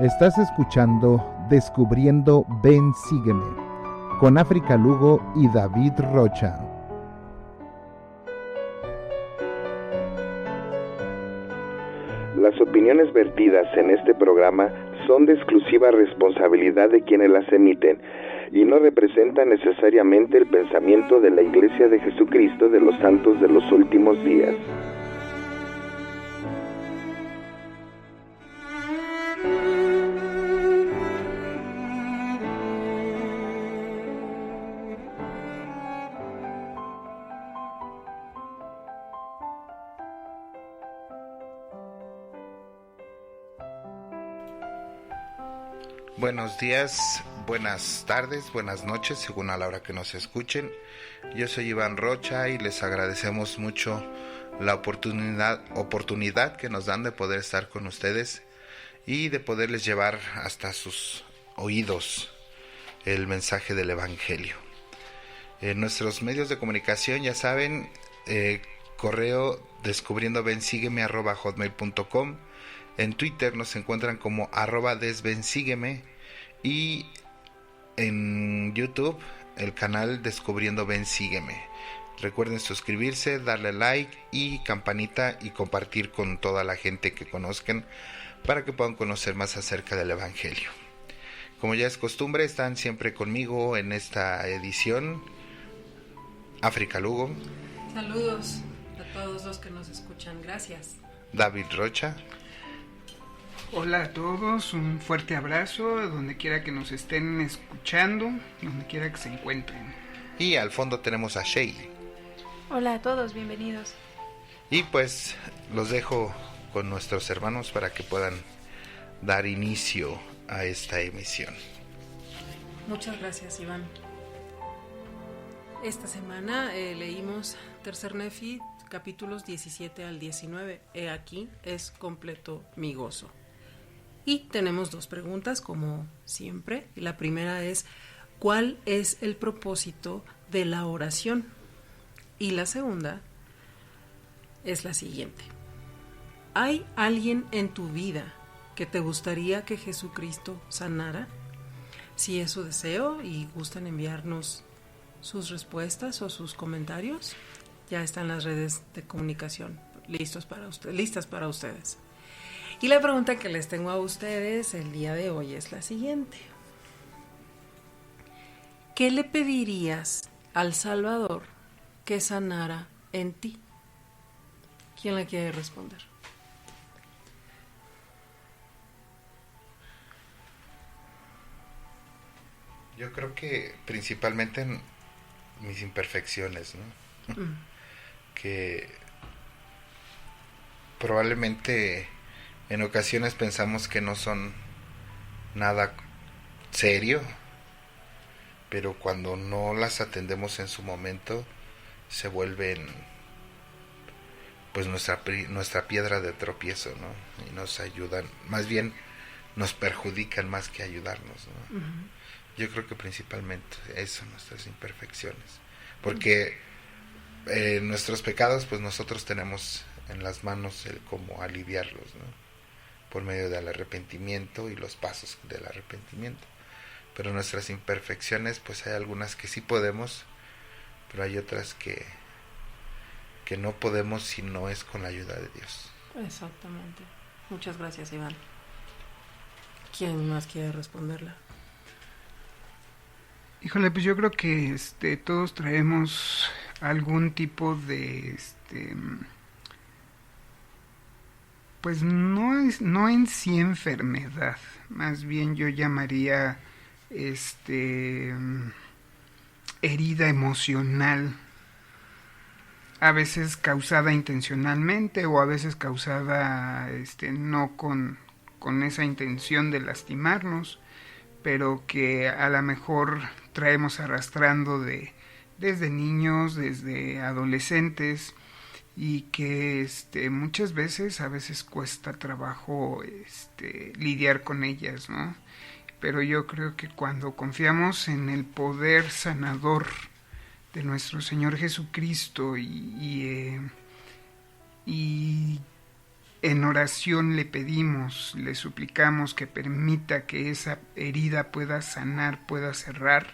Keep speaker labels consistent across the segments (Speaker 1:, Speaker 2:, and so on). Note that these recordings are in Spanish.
Speaker 1: Estás escuchando Descubriendo Ven Sígueme con África Lugo y David Rocha.
Speaker 2: Las opiniones vertidas en este programa son de exclusiva responsabilidad de quienes las emiten y no representan necesariamente el pensamiento de la Iglesia de Jesucristo de los Santos de los Últimos Días.
Speaker 3: Buenos días, buenas tardes, buenas noches, según a la hora que nos escuchen. Yo soy Iván Rocha y les agradecemos mucho la oportunidad que nos dan de poder estar con ustedes y de poderles llevar hasta sus oídos el mensaje del Evangelio. En nuestros medios de comunicación, ya saben, correo descubriendobensígueme@hotmail.com. En Twitter nos encuentran como @desbensígueme y en YouTube el canal Descubriendo Ven Sígueme. Recuerden suscribirse, darle like y campanita y compartir con toda la gente que conozcan para que puedan conocer más acerca del Evangelio. Como ya es costumbre, están siempre conmigo en esta edición África Lugo.
Speaker 4: Saludos a todos los que nos escuchan, gracias.
Speaker 3: David Rocha.
Speaker 5: Hola a todos, un fuerte abrazo donde quiera que nos estén escuchando, donde quiera que se encuentren.
Speaker 3: Y al fondo tenemos a Shay.
Speaker 6: Hola a todos, bienvenidos.
Speaker 3: Y pues los dejo con nuestros hermanos para que puedan dar inicio a esta emisión.
Speaker 4: Muchas gracias, Iván. Esta semana leímos Tercer Nefi, capítulos 17 al 19. He aquí, es completo mi gozo. Y tenemos dos preguntas, como siempre. Y la primera es, ¿cuál es el propósito de la oración? Y la segunda es la siguiente. ¿Hay alguien en tu vida que te gustaría que Jesucristo sanara? Si es su deseo y gustan enviarnos sus respuestas o sus comentarios, ya están las redes de comunicación listas para ustedes. Y la pregunta que les tengo a ustedes el día de hoy es la siguiente. ¿Qué le pedirías al Salvador que sanara en ti? ¿Quién la quiere responder?
Speaker 3: Yo creo que principalmente en mis imperfecciones, ¿no? Que probablemente en ocasiones pensamos que no son nada serio, pero cuando no las atendemos en su momento se vuelven pues nuestra piedra de tropiezo, ¿no? Y nos ayudan, más bien nos perjudican más que ayudarnos, ¿no? Uh-huh. Yo creo que principalmente eso, nuestras imperfecciones, porque nuestros pecados pues nosotros tenemos en las manos el cómo aliviarlos, ¿no? Por medio del arrepentimiento y los pasos del arrepentimiento. Pero nuestras imperfecciones, pues hay algunas que sí podemos, pero hay otras que no podemos si no es con la ayuda de Dios.
Speaker 4: Exactamente. Muchas gracias, Iván. ¿Quién más quiere responderla?
Speaker 5: Híjole, pues yo creo que todos traemos algún tipo de pues no en sí enfermedad, más bien yo llamaría herida emocional, a veces causada intencionalmente o a veces causada no con esa intención de lastimarnos, pero que a lo mejor traemos arrastrando desde niños, desde adolescentes, y que muchas veces a veces cuesta trabajo lidiar con ellas, ¿no? Pero yo creo que cuando confiamos en el poder sanador de nuestro Señor Jesucristo y en oración le pedimos, le suplicamos que permita que esa herida pueda sanar, pueda cerrar,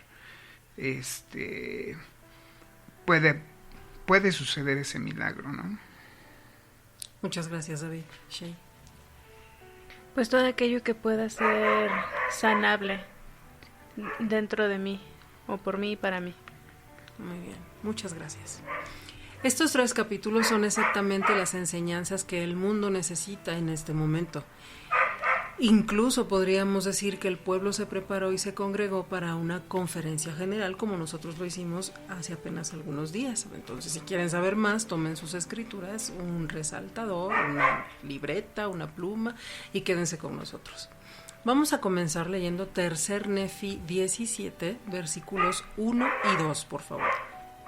Speaker 5: puede suceder ese milagro, ¿no?
Speaker 4: Muchas gracias, David. Shay.
Speaker 6: Pues todo aquello que pueda ser sanable dentro de mí, o por mí y para mí.
Speaker 4: Muy bien, muchas gracias. Estos 3 capítulos son exactamente las enseñanzas que el mundo necesita en este momento. Incluso podríamos decir que el pueblo se preparó y se congregó para una conferencia general, como nosotros lo hicimos hace apenas algunos días. Entonces, si quieren saber más, tomen sus escrituras, un resaltador, una libreta, una pluma, y quédense con nosotros. Vamos a comenzar leyendo Tercer Nefi 17, versículos 1 y 2, por favor.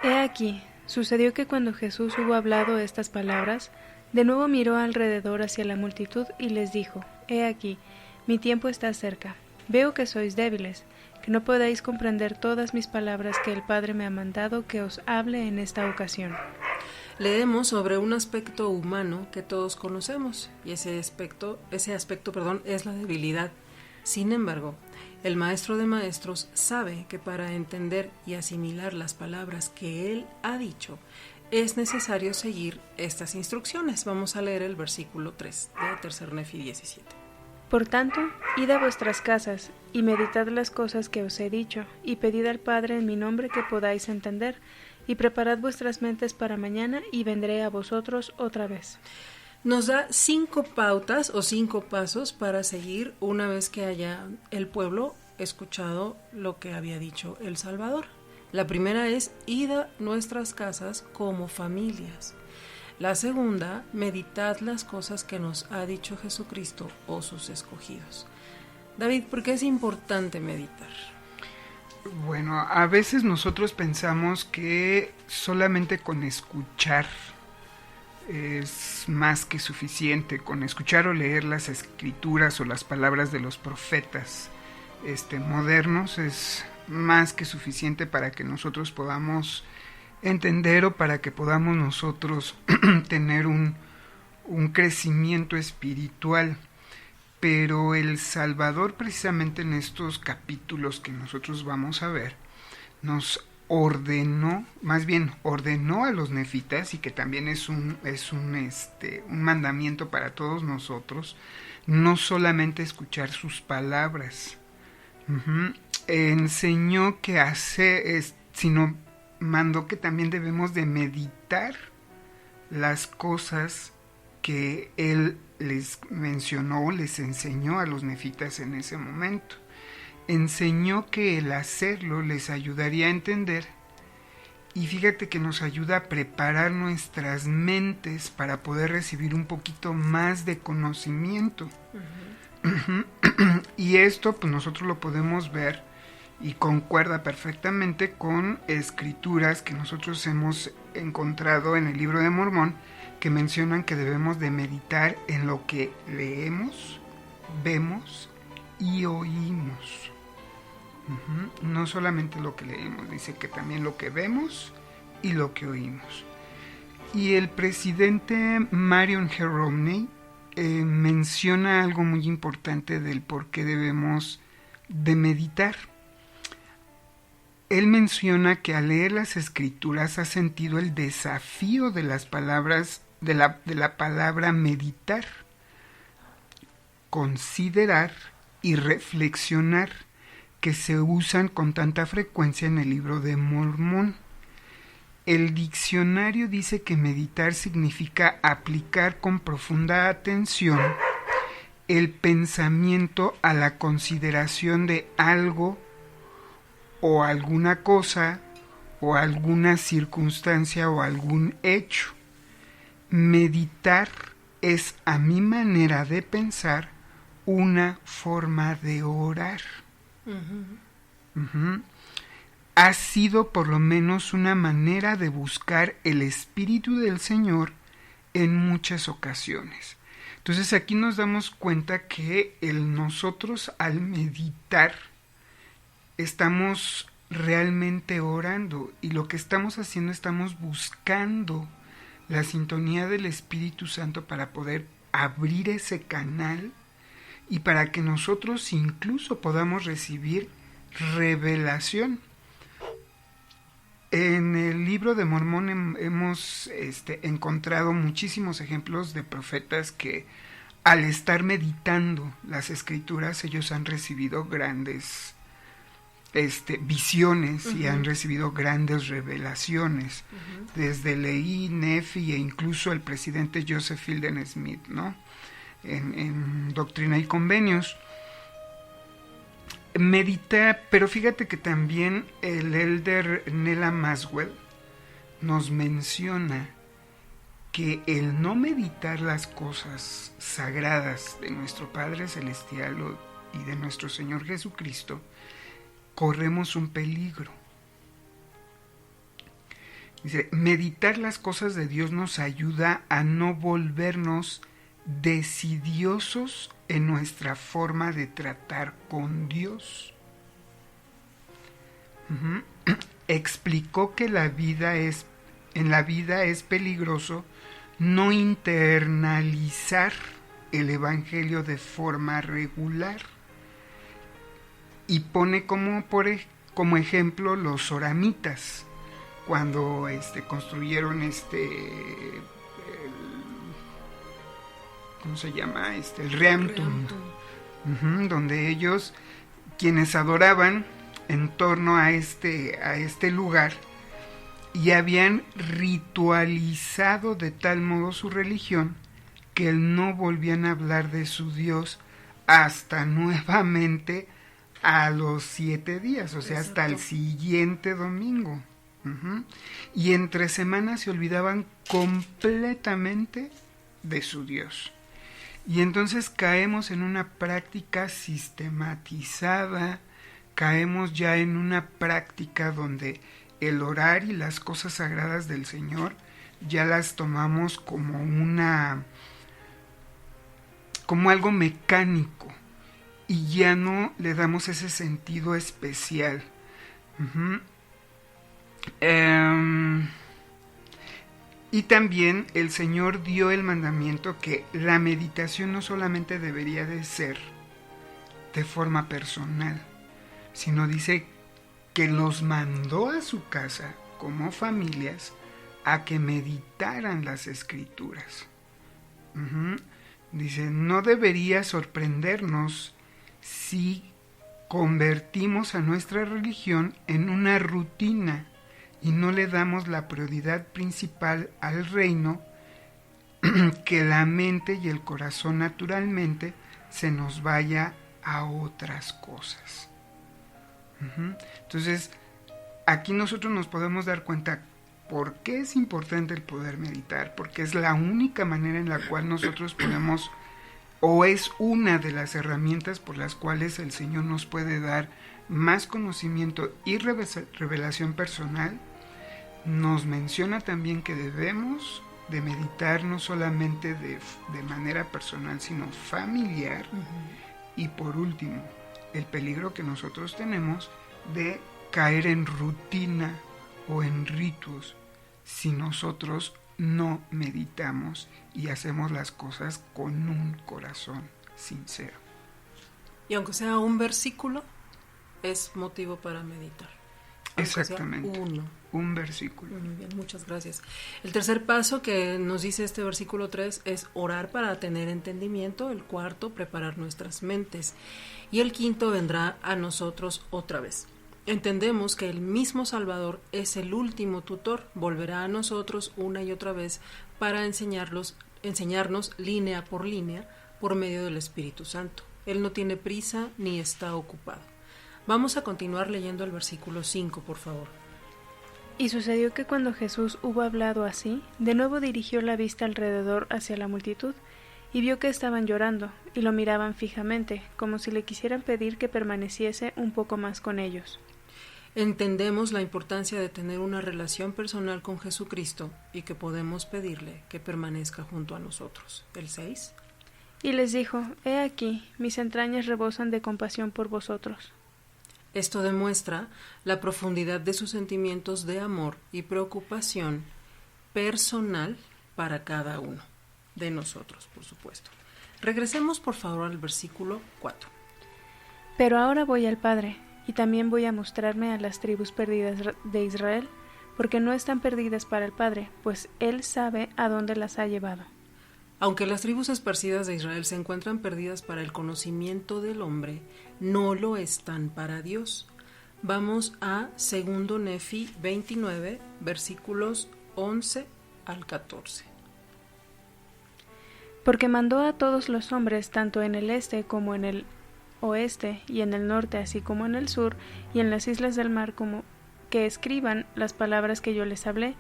Speaker 6: He aquí, sucedió que cuando Jesús hubo hablado estas palabras, de nuevo miró alrededor hacia la multitud y les dijo: He aquí, mi tiempo está cerca. Veo que sois débiles, que no podéis comprender todas mis palabras que el Padre me ha mandado que os hable en esta ocasión.
Speaker 4: Leemos sobre un aspecto humano que todos conocemos, y ese aspecto, es la debilidad. Sin embargo, el Maestro de Maestros sabe que para entender y asimilar las palabras que Él ha dicho, es necesario seguir estas instrucciones. Vamos a leer el versículo 3 de Tercer Nefi 17.
Speaker 6: Por tanto, id a vuestras casas, y meditad las cosas que os he dicho, y pedid al Padre en mi nombre que podáis entender, y preparad vuestras mentes para mañana, y vendré a vosotros otra vez.
Speaker 4: Nos da 5 pautas o 5 pasos para seguir una vez que haya el pueblo escuchado lo que había dicho el Salvador. La primera es: id a nuestras casas como familias. La segunda: meditad las cosas que nos ha dicho Jesucristo o sus escogidos. David, ¿por qué es importante meditar?
Speaker 5: Bueno, a veces nosotros pensamos que solamente con escuchar es más que suficiente, con escuchar o leer las escrituras o las palabras de los profetas modernos es más que suficiente para que nosotros podamos entender o para que podamos nosotros tener un crecimiento espiritual. Pero el Salvador, precisamente en estos capítulos que nosotros vamos a ver, nos ordenó a los nefitas, y que también es un mandamiento para todos nosotros, no solamente escuchar sus palabras. Enseñó sino mandó que también debemos de meditar las cosas que él les mencionó, les enseñó a los nefitas en ese momento. Enseñó que el hacerlo les ayudaría a entender, y fíjate que nos ayuda a preparar nuestras mentes para poder recibir un poquito más de conocimiento. Y esto pues nosotros lo podemos ver y concuerda perfectamente con escrituras que nosotros hemos encontrado en el Libro de Mormón, que mencionan que debemos de meditar en lo que leemos, vemos y oímos. No solamente lo que leemos, dice que también lo que vemos y lo que oímos. Y el presidente Marion G. Romney menciona algo muy importante del por qué debemos de meditar. Él menciona que al leer las escrituras ha sentido el desafío de las palabras, de la palabra meditar, considerar y reflexionar, que se usan con tanta frecuencia en el Libro de Mormón. El diccionario dice que meditar significa aplicar con profunda atención el pensamiento a la consideración de algo o alguna cosa o alguna circunstancia o algún hecho. Meditar es, a mi manera de pensar, una forma de orar. Ha sido por lo menos una manera de buscar el Espíritu del Señor en muchas ocasiones. Entonces aquí nos damos cuenta que nosotros al meditar estamos realmente orando, y lo que estamos haciendo, estamos buscando la sintonía del Espíritu Santo para poder abrir ese canal y para que nosotros incluso podamos recibir revelación. En el libro de Mormón hemos encontrado muchísimos ejemplos de profetas que al estar meditando las escrituras ellos han recibido grandes visiones y han recibido grandes revelaciones. Desde Lehi, Nefi e incluso el presidente Joseph Fielding Smith, ¿no? En Doctrina y Convenios. Medita, pero fíjate que también el elder Nella Maswell nos menciona que el no meditar las cosas sagradas de nuestro Padre Celestial y de nuestro Señor Jesucristo, corremos un peligro. Dice, meditar las cosas de Dios nos ayuda a no volvernos decidiosos en nuestra forma de tratar con Dios. Explicó que en la vida es peligroso no internalizar el Evangelio de forma regular. Y pone como ejemplo los soramitas, cuando construyeron ¿cómo se llama? El Reamtum, donde ellos, quienes adoraban en torno a este lugar, y habían ritualizado de tal modo su religión que no volvían a hablar de su Dios hasta nuevamente a los 7 días, o sea, hasta el siguiente domingo. Y entre semanas se olvidaban completamente de su Dios. Y entonces caemos en una práctica sistematizada, caemos ya en una práctica donde el orar y las cosas sagradas del Señor ya las tomamos como algo mecánico y ya no le damos ese sentido especial. Y también el Señor dio el mandamiento que la meditación no solamente debería de ser de forma personal, sino dice que los mandó a su casa como familias a que meditaran las escrituras. Dice, no debería sorprendernos si convertimos a nuestra religión en una rutina y no le damos la prioridad principal al reino, que la mente y el corazón naturalmente se nos vaya a otras cosas. Entonces, aquí nosotros nos podemos dar cuenta por qué es importante el poder meditar, porque es la única manera en la cual nosotros podemos, o es una de las herramientas por las cuales el Señor nos puede dar más conocimiento y revelación personal. Nos menciona también que debemos de meditar no solamente de manera personal, sino familiar. Y por último, el peligro que nosotros tenemos de caer en rutina o en ritos si nosotros no meditamos y hacemos las cosas con un corazón sincero.
Speaker 4: Y aunque sea un versículo, es motivo para meditar.
Speaker 5: Exactamente. Un versículo.
Speaker 4: Muy bien, muchas gracias. El tercer paso que nos dice este versículo 3 es orar para tener entendimiento. El cuarto, preparar nuestras mentes. Y el quinto, vendrá a nosotros otra vez. Entendemos que el mismo Salvador es el último tutor. Volverá a nosotros una y otra vez para enseñarnos línea por medio del Espíritu Santo. Él no tiene prisa ni está ocupado. Vamos a continuar leyendo el versículo 5, por favor.
Speaker 6: Y sucedió que cuando Jesús hubo hablado así, de nuevo dirigió la vista alrededor hacia la multitud, y vio que estaban llorando, y lo miraban fijamente, como si le quisieran pedir que permaneciese un poco más con ellos.
Speaker 4: Entendemos la importancia de tener una relación personal con Jesucristo, y que podemos pedirle que permanezca junto a nosotros. El 6.
Speaker 6: Y les dijo, he aquí, mis entrañas rebosan de compasión por vosotros.
Speaker 4: Esto demuestra la profundidad de sus sentimientos de amor y preocupación personal para cada uno. de nosotros, por supuesto. Regresemos por favor al versículo 4.
Speaker 6: Pero ahora voy al Padre, y también voy a mostrarme a las tribus perdidas de Israel, porque no están perdidas para el Padre, pues Él sabe a dónde las ha llevado.
Speaker 4: Aunque las tribus esparcidas de Israel se encuentran perdidas para el conocimiento del hombre, no lo están para Dios. Vamos a 2 Nefi 29, versículos 11 al 14.
Speaker 6: Porque mandó a todos los hombres, tanto en el este como en el oeste, y en el norte, así como en el sur, y en las islas del mar, como que escriban las palabras que yo les hablé,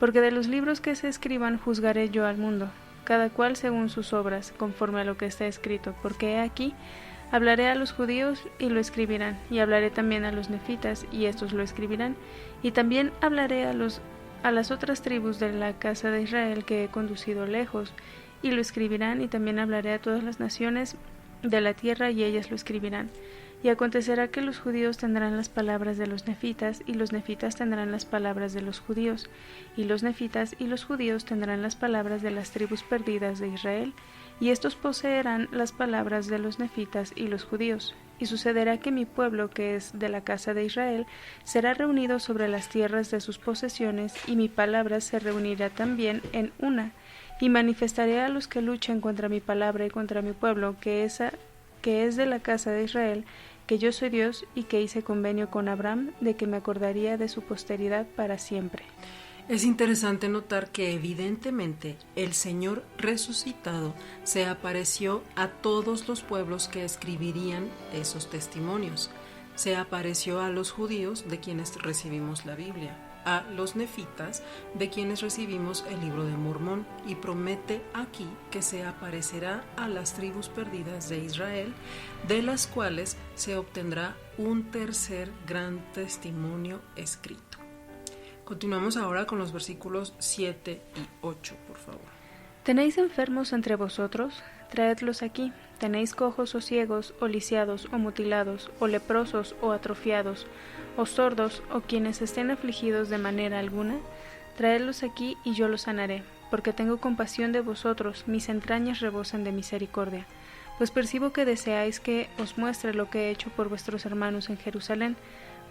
Speaker 6: porque de los libros que se escriban juzgaré yo al mundo, cada cual según sus obras, conforme a lo que está escrito, porque he aquí, hablaré a los judíos y lo escribirán, y hablaré también a los nefitas, y estos lo escribirán, y también hablaré a las otras tribus de la casa de Israel que he conducido lejos, y lo escribirán, y también hablaré a todas las naciones de la tierra, y ellas lo escribirán. Y acontecerá que los judíos tendrán las palabras de los nefitas, y los nefitas tendrán las palabras de los judíos, y los nefitas y los judíos tendrán las palabras de las tribus perdidas de Israel, y estos poseerán las palabras de los nefitas y los judíos. Y sucederá que mi pueblo, que es de la casa de Israel, será reunido sobre las tierras de sus posesiones, y mi palabra se reunirá también en una, y manifestaré a los que luchen contra mi palabra y contra mi pueblo, que es de la casa de Israel, que yo soy Dios, y que hice convenio con Abraham de que me acordaría de su posteridad para siempre.
Speaker 4: Es interesante notar que evidentemente el Señor resucitado se apareció a todos los pueblos que escribirían esos testimonios. Se apareció a los judíos, de quienes recibimos la Biblia, a los nefitas, de quienes recibimos el libro de Mormón, y promete aquí que se aparecerá a las tribus perdidas de Israel, de las cuales se obtendrá un tercer gran testimonio escrito. Continuamos ahora con los versículos 7 y 8, por favor.
Speaker 6: ¿Tenéis enfermos entre vosotros? Traedlos aquí. ¿Tenéis cojos o ciegos, o lisiados, o mutilados, o leprosos, o atrofiados, o sordos, o quienes estén afligidos de manera alguna? Traedlos aquí, y yo los sanaré, porque tengo compasión de vosotros, mis entrañas rebosan de misericordia. Pues percibo que deseáis que os muestre lo que he hecho por vuestros hermanos en Jerusalén,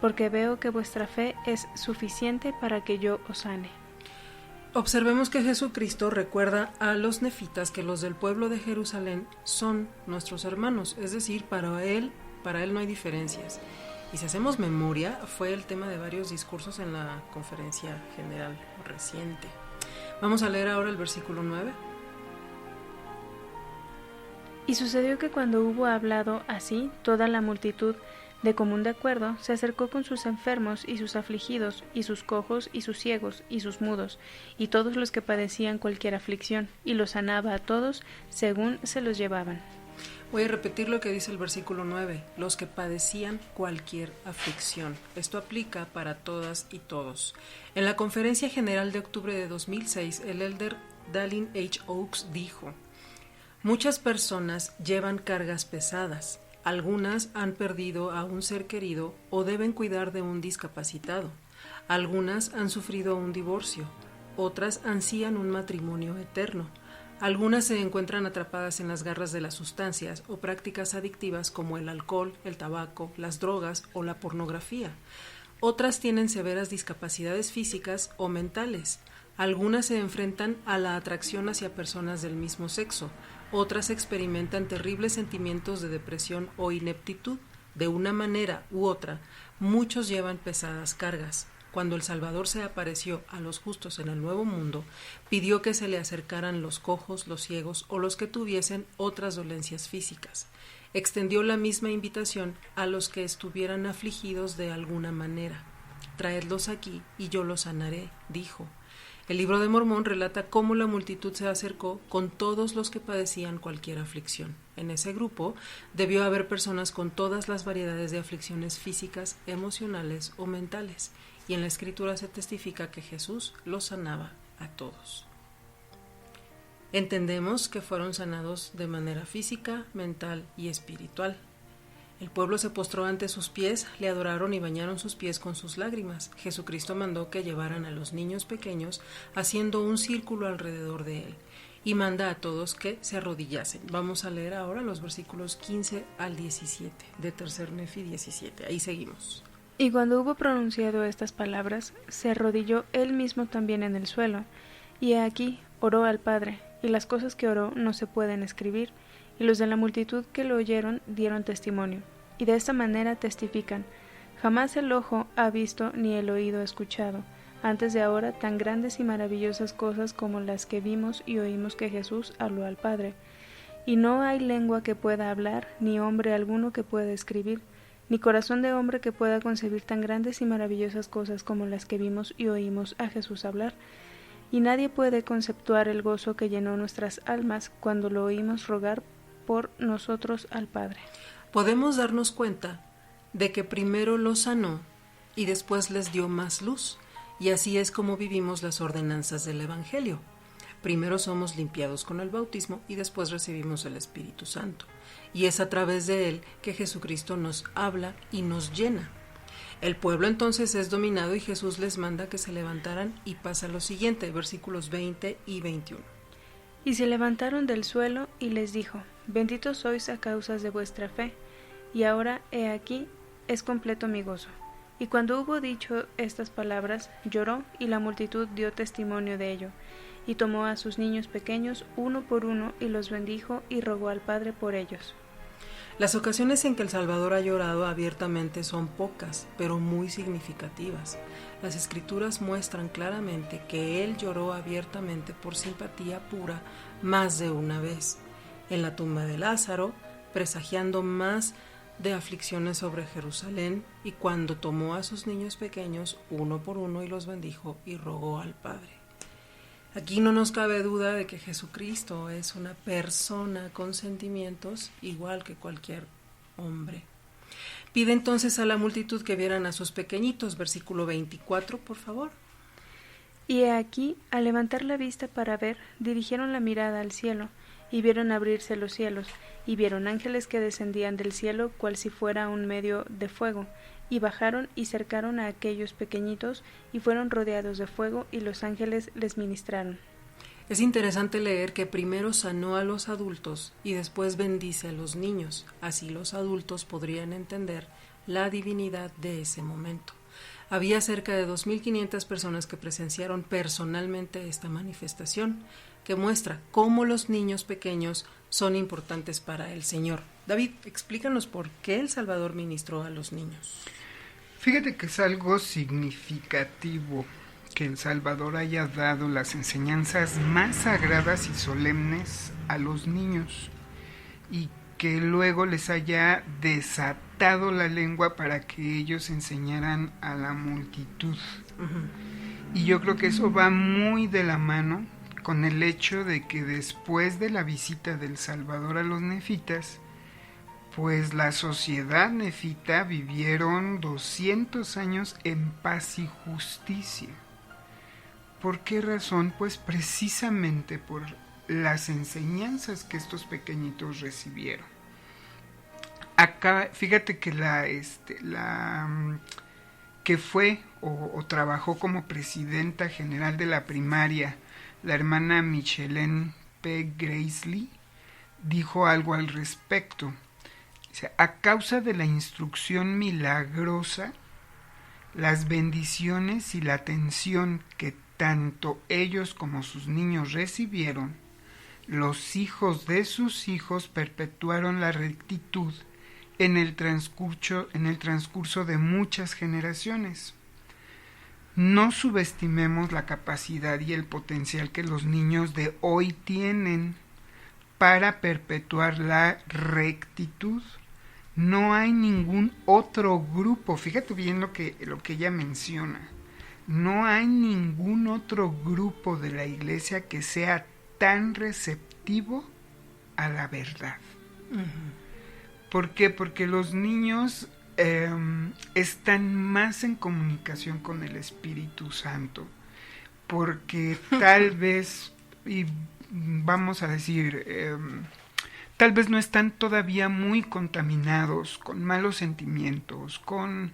Speaker 6: porque veo que vuestra fe es suficiente para que yo os sane.
Speaker 4: Observemos que Jesucristo recuerda a los nefitas que los del pueblo de Jerusalén son nuestros hermanos, es decir, para él no hay diferencias. Y si hacemos memoria, fue el tema de varios discursos en la conferencia general reciente. Vamos a leer ahora el versículo 9.
Speaker 6: Y sucedió que cuando hubo hablado así, toda la multitud, de común de acuerdo, se acercó con sus enfermos y sus afligidos, y sus cojos y sus ciegos y sus mudos, y todos los que padecían cualquier aflicción, y los sanaba a todos según se los llevaban.
Speaker 4: Voy a repetir lo que dice el versículo 9, los que padecían cualquier aflicción. Esto aplica para todas y todos. En la conferencia general de octubre de 2006, el elder Dallin H. Oaks dijo: muchas personas llevan cargas pesadas. Algunas han perdido a un ser querido o deben cuidar de un discapacitado. Algunas han sufrido un divorcio. Otras ansían un matrimonio eterno. Algunas se encuentran atrapadas en las garras de las sustancias o prácticas adictivas como el alcohol, el tabaco, las drogas o la pornografía. Otras tienen severas discapacidades físicas o mentales. Algunas se enfrentan a la atracción hacia personas del mismo sexo. Otras experimentan terribles sentimientos de depresión o ineptitud. De una manera u otra, muchos llevan pesadas cargas. Cuando el Salvador se apareció a los justos en el Nuevo Mundo, pidió que se le acercaran los cojos, los ciegos o los que tuviesen otras dolencias físicas. Extendió la misma invitación a los que estuvieran afligidos de alguna manera. Traedlos aquí y yo los sanaré, dijo. El libro de Mormón relata cómo la multitud se acercó con todos los que padecían cualquier aflicción. En ese grupo debió haber personas con todas las variedades de aflicciones físicas, emocionales o mentales, y en la Escritura se testifica que Jesús los sanaba a todos. Entendemos que fueron sanados de manera física, mental y espiritual. El pueblo se postró ante sus pies, le adoraron y bañaron sus pies con sus lágrimas. Jesucristo mandó que llevaran a los niños pequeños haciendo un círculo alrededor de él. y manda a todos que se arrodillasen. Vamos a leer ahora los versículos 15 al 17 de Tercer Nefi 17. Ahí seguimos.
Speaker 6: Y cuando hubo pronunciado estas palabras, se arrodilló él mismo también en el suelo, y he aquí oró al Padre, y las cosas que oró no se pueden escribir, y los de la multitud que lo oyeron dieron testimonio, y de esta manera testifican: jamás el ojo ha visto ni el oído escuchado, antes de ahora, tan grandes y maravillosas cosas como las que vimos y oímos que Jesús habló al Padre. Y no hay lengua que pueda hablar, ni hombre alguno que pueda escribir, ni corazón de hombre que pueda concebir tan grandes y maravillosas cosas como las que vimos y oímos a Jesús hablar. Y nadie puede conceptuar el gozo que llenó nuestras almas cuando lo oímos rogar por nosotros al Padre.
Speaker 4: Podemos darnos cuenta de que primero los sanó y después les dio más luz. Y así es como vivimos las ordenanzas del Evangelio. Primero somos limpiados con el bautismo y después recibimos el Espíritu Santo. Y es a través de él que Jesucristo nos habla y nos llena. El pueblo entonces es dominado y Jesús les manda que se levantaran y pasa lo siguiente, versículos 20 y 21.
Speaker 6: Y se levantaron del suelo y les dijo: benditos sois a causa de vuestra fe, y ahora he aquí es completo mi gozo. Y cuando hubo dicho estas palabras, lloró, y la multitud dio testimonio de ello. Y tomó a sus niños pequeños uno por uno, y los bendijo, y rogó al Padre por ellos.
Speaker 4: Las ocasiones en que el Salvador ha llorado abiertamente son pocas, pero muy significativas. Las Escrituras muestran claramente que Él lloró abiertamente por simpatía pura más de una vez. En la tumba de Lázaro, presagiando más de aflicciones sobre Jerusalén, y cuando tomó a sus niños pequeños uno por uno y los bendijo y rogó al Padre. Aquí no nos cabe duda de que Jesucristo es una persona con sentimientos igual que cualquier hombre. Pide entonces a la multitud que vieran a sus pequeñitos, versículo 24, por favor.
Speaker 6: Y he aquí, al levantar la vista para ver, dirigieron la mirada al cielo, y vieron abrirse los cielos, y vieron ángeles que descendían del cielo cual si fuera un medio de fuego, y bajaron y cercaron a aquellos pequeñitos, y fueron rodeados de fuego, y los ángeles les ministraron.
Speaker 4: Es interesante leer que primero sanó a los adultos y después bendice a los niños. Así los adultos podrían entender la divinidad de ese momento. Había cerca de 2.500 personas que presenciaron personalmente esta manifestación, que muestra cómo los niños pequeños son importantes para el Señor. David, explícanos por qué el Salvador ministró a los niños.
Speaker 5: Fíjate que es algo significativo que el Salvador haya dado las enseñanzas más sagradas y solemnes a los niños y que luego les haya desatado la lengua para que ellos enseñaran a la multitud. Y yo creo que eso va muy de la mano con el hecho de que después de la visita del Salvador a los nefitas, pues la sociedad nefita vivieron 200 años en paz y justicia. ¿Por qué razón? Pues precisamente por las enseñanzas que estos pequeñitos recibieron. Acá, fíjate que que fue o trabajó como presidenta general de la primaria, la hermana Michelaine P. Gracely, dijo algo al respecto. Dice: a causa de la instrucción milagrosa, las bendiciones y la atención que tanto ellos como sus niños recibieron, los hijos de sus hijos perpetuaron la rectitud en el transcurso de muchas generaciones. No subestimemos la capacidad y el potencial que los niños de hoy tienen para perpetuar la rectitud. No hay ningún otro grupo, fíjate bien lo que ella menciona, no hay ningún otro grupo de la iglesia que sea tan receptivo a la verdad. ¿Por qué? Porque los niños están más en comunicación con el Espíritu Santo, porque tal vez, y vamos a decir, tal vez no están todavía muy contaminados con malos sentimientos, con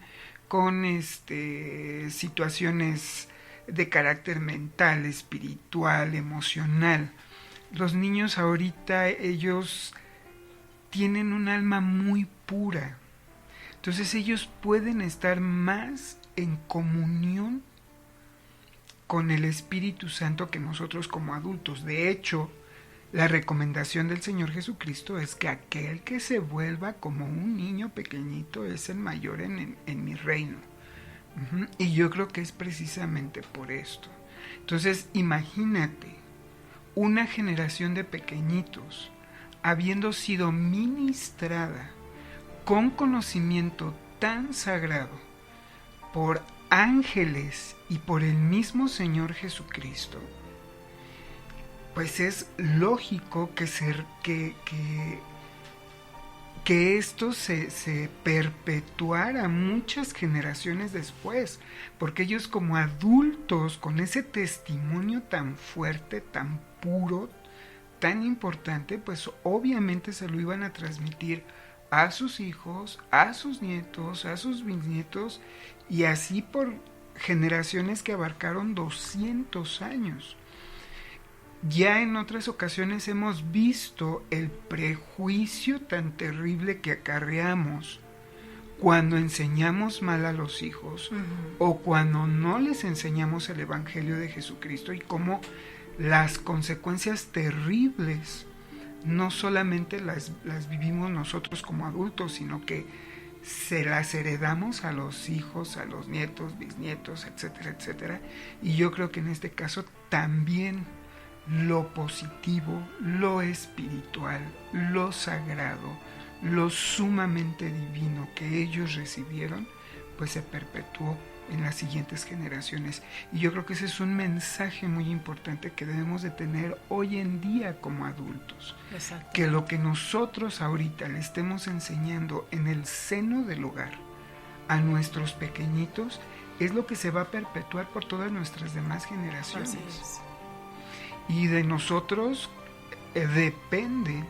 Speaker 5: situaciones de carácter mental, espiritual, emocional. Los niños ahorita, ellos tienen un alma muy pura. Entonces ellos pueden estar más en comunión con el Espíritu Santo que nosotros como adultos. De hecho, la recomendación del Señor Jesucristo es que aquel que se vuelva como un niño pequeñito es el mayor en mi reino. Y yo creo que es precisamente por esto. Entonces, imagínate una generación de pequeñitos habiendo sido ministrada con conocimiento tan sagrado por ángeles y por el mismo Señor Jesucristo, pues es lógico que esto se perpetuara muchas generaciones después, porque ellos como adultos, con ese testimonio tan fuerte, tan puro, tan importante, pues obviamente se lo iban a transmitir a sus hijos, a sus nietos, a sus bisnietos, y así por generaciones que abarcaron 200 años. Ya en otras ocasiones hemos visto el prejuicio tan terrible que acarreamos cuando enseñamos mal a los hijos o cuando no les enseñamos el Evangelio de Jesucristo, y cómo las consecuencias terribles no solamente las vivimos nosotros como adultos, sino que se las heredamos a los hijos, a los nietos, bisnietos, etcétera, etcétera. Y yo creo que en este caso también lo positivo, lo espiritual, lo sagrado, lo sumamente divino que ellos recibieron, pues se perpetuó en las siguientes generaciones. Y yo creo que ese es un mensaje muy importante que debemos de tener hoy en día como adultos.
Speaker 4: Exacto.
Speaker 5: Que lo que nosotros ahorita le estemos enseñando en el seno del hogar a nuestros pequeñitos es lo que se va a perpetuar por todas nuestras demás generaciones.
Speaker 4: Así es.
Speaker 5: Y de nosotros depende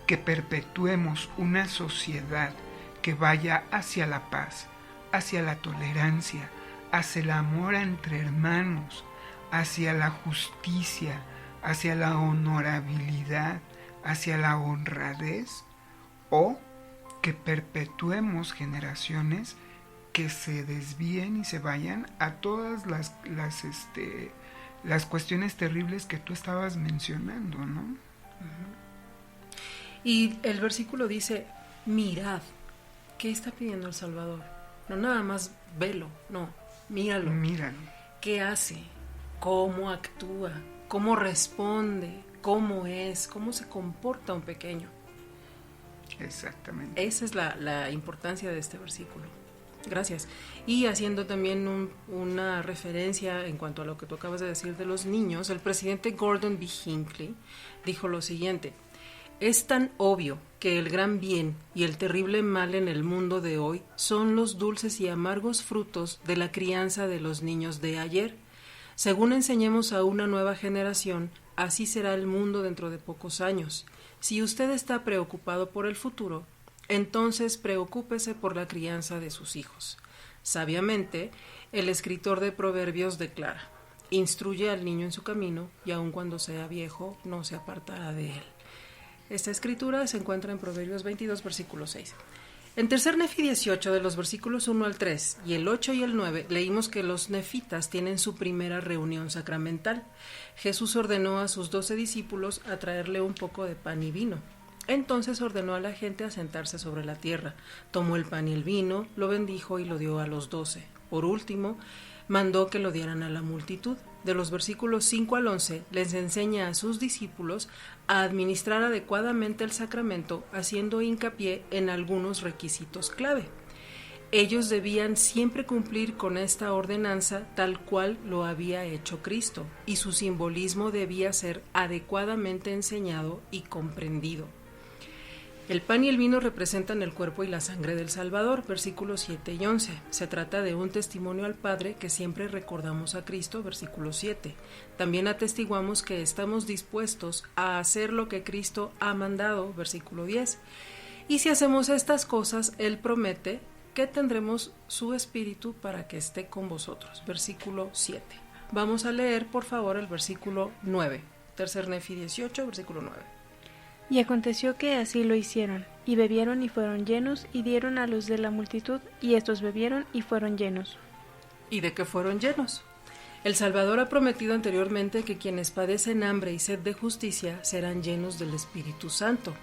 Speaker 5: que perpetuemos una sociedad que vaya hacia la paz, hacia la tolerancia, hacia el amor entre hermanos, hacia la justicia, hacia la honorabilidad, hacia la honradez, o que perpetuemos generaciones que se desvíen y se vayan a todas las cuestiones terribles que tú estabas mencionando, ¿no?
Speaker 4: Y el versículo dice, mirad. ¿Qué está pidiendo el Salvador? No nada más velo, no, míralo.
Speaker 5: Míralo.
Speaker 4: ¿Qué hace? ¿Cómo actúa? ¿Cómo responde? ¿Cómo es? ¿Cómo se comporta un pequeño?
Speaker 5: Exactamente.
Speaker 4: Esa es la importancia de este versículo. Gracias. Y haciendo también una referencia en cuanto a lo que tú acabas de decir de los niños, el presidente Gordon B. Hinckley dijo lo siguiente: es tan obvio que el gran bien y el terrible mal en el mundo de hoy son los dulces y amargos frutos de la crianza de los niños de ayer. Según enseñemos a una nueva generación, así será el mundo dentro de pocos años. Si usted está preocupado por el futuro, entonces preocúpese por la crianza de sus hijos. Sabiamente, el escritor de Proverbios declara: instruye al niño en su camino, y aun cuando sea viejo, no se apartará de él. Esta escritura se encuentra en Proverbios 22, versículo 6. En Tercer Nefi 18, de los versículos 1 al 3, y el 8 y el 9, leímos que los nefitas tienen su primera reunión sacramental. Jesús ordenó a sus 12 discípulos a traerle un poco de pan y vino. Entonces ordenó a la gente a sentarse sobre la tierra. Tomó el pan y el vino, lo bendijo y lo dio a los 12. Por último, mandó que lo dieran a la multitud. De los versículos 5 al 11, les enseña a sus discípulos a administrar adecuadamente el sacramento, haciendo hincapié en algunos requisitos clave. Ellos debían siempre cumplir con esta ordenanza tal cual lo había hecho Cristo, y su simbolismo debía ser adecuadamente enseñado y comprendido. El pan y el vino representan el cuerpo y la sangre del Salvador, versículos 7 y 11. Se trata de un testimonio al Padre que siempre recordamos a Cristo, versículo 7. También atestiguamos que estamos dispuestos a hacer lo que Cristo ha mandado, versículo 10. Y si hacemos estas cosas, Él promete que tendremos su Espíritu para que esté con vosotros, versículo 7. Vamos a leer, por favor, el versículo 9. Tercer Nefi 18, versículo 9.
Speaker 6: Y aconteció que así lo hicieron, y bebieron y fueron llenos, y dieron a los de la multitud, y estos bebieron y fueron llenos.
Speaker 4: ¿Y de qué fueron llenos? El Salvador ha prometido anteriormente que quienes padecen hambre y sed de justicia serán llenos del Espíritu Santo.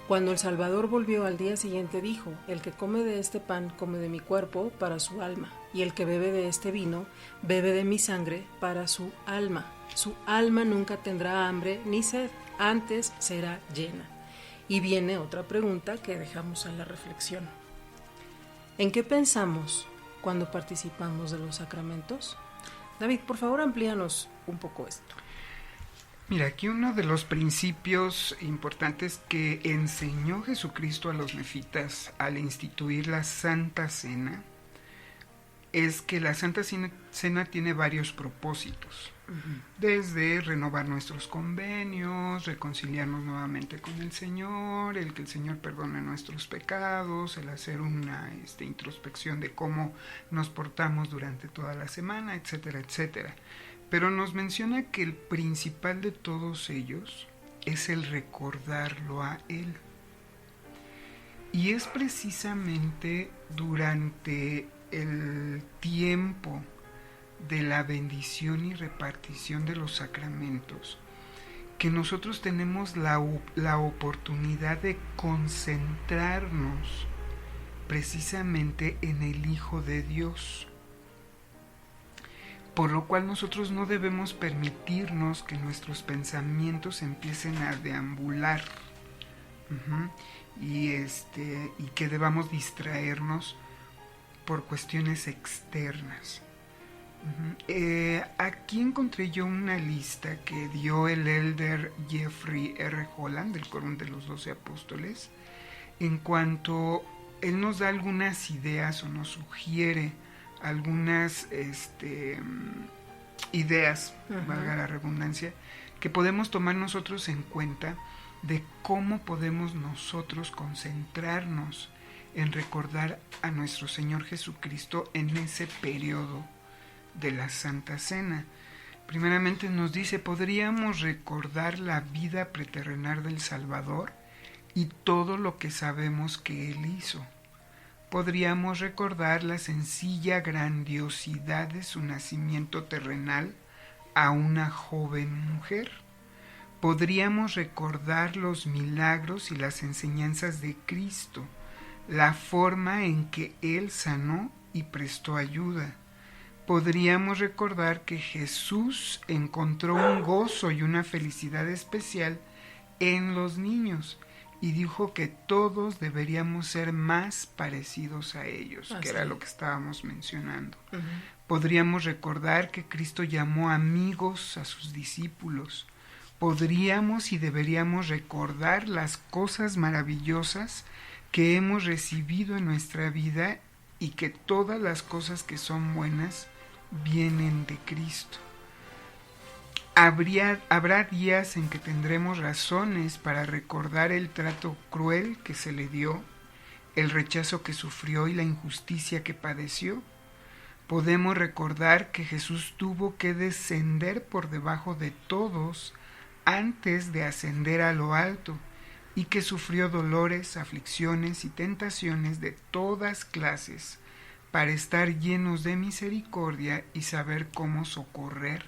Speaker 4: Cuando el Salvador volvió al día siguiente dijo: el que come de este pan come de mi cuerpo para su alma, y el que bebe de este vino bebe de mi sangre para su alma. Su alma nunca tendrá hambre ni sed, antes será llena. Y viene otra pregunta que dejamos a la reflexión. ¿En qué pensamos cuando participamos de los sacramentos? David, por favor, amplíanos un poco esto.
Speaker 5: Mira, aquí uno de los principios importantes que enseñó Jesucristo a los nefitas al instituir la Santa Cena es que la Santa Cena tiene varios propósitos. Desde renovar nuestros convenios, reconciliarnos nuevamente con el Señor, el que el Señor perdone nuestros pecados, el hacer una introspección de cómo nos portamos durante toda la semana, etcétera, etcétera. Pero nos menciona que el principal de todos ellos es el recordarlo a Él. Y es precisamente durante el tiempo de la bendición y repartición de los sacramentos que nosotros tenemos la oportunidad de concentrarnos precisamente en el Hijo de Dios, por lo cual nosotros no debemos permitirnos que nuestros pensamientos empiecen a deambular y que debamos distraernos por cuestiones externas. Aquí encontré yo una lista que dio el elder Jeffrey R. Holland del Quórum de los 12 Apóstoles, en cuanto él nos da algunas ideas o nos sugiere algunas ideas, valga la redundancia, que podemos tomar nosotros en cuenta de cómo podemos nosotros concentrarnos en recordar a nuestro Señor Jesucristo en ese periodo de la Santa Cena. Primeramente nos dice: podríamos recordar la vida preterrenal del Salvador y todo lo que sabemos que Él hizo. Podríamos recordar la sencilla grandiosidad de su nacimiento terrenal a una joven mujer. Podríamos recordar los milagros y las enseñanzas de Cristo, la forma en que Él sanó y prestó ayuda. Podríamos recordar que Jesús encontró un gozo y una felicidad especial en los niños y dijo que todos deberíamos ser más parecidos a ellos, que era lo que estábamos mencionando. Podríamos recordar que Cristo llamó amigos a sus discípulos. Podríamos y deberíamos recordar las cosas maravillosas que hemos recibido en nuestra vida y que todas las cosas que son buenas vienen de Cristo. Habrá días en que tendremos razones para recordar el trato cruel que se le dio, el rechazo que sufrió y la injusticia que padeció. Podemos recordar que Jesús tuvo que descender por debajo de todos antes de ascender a lo alto, y que sufrió dolores, aflicciones y tentaciones de todas clases para estar llenos de misericordia y saber cómo socorrer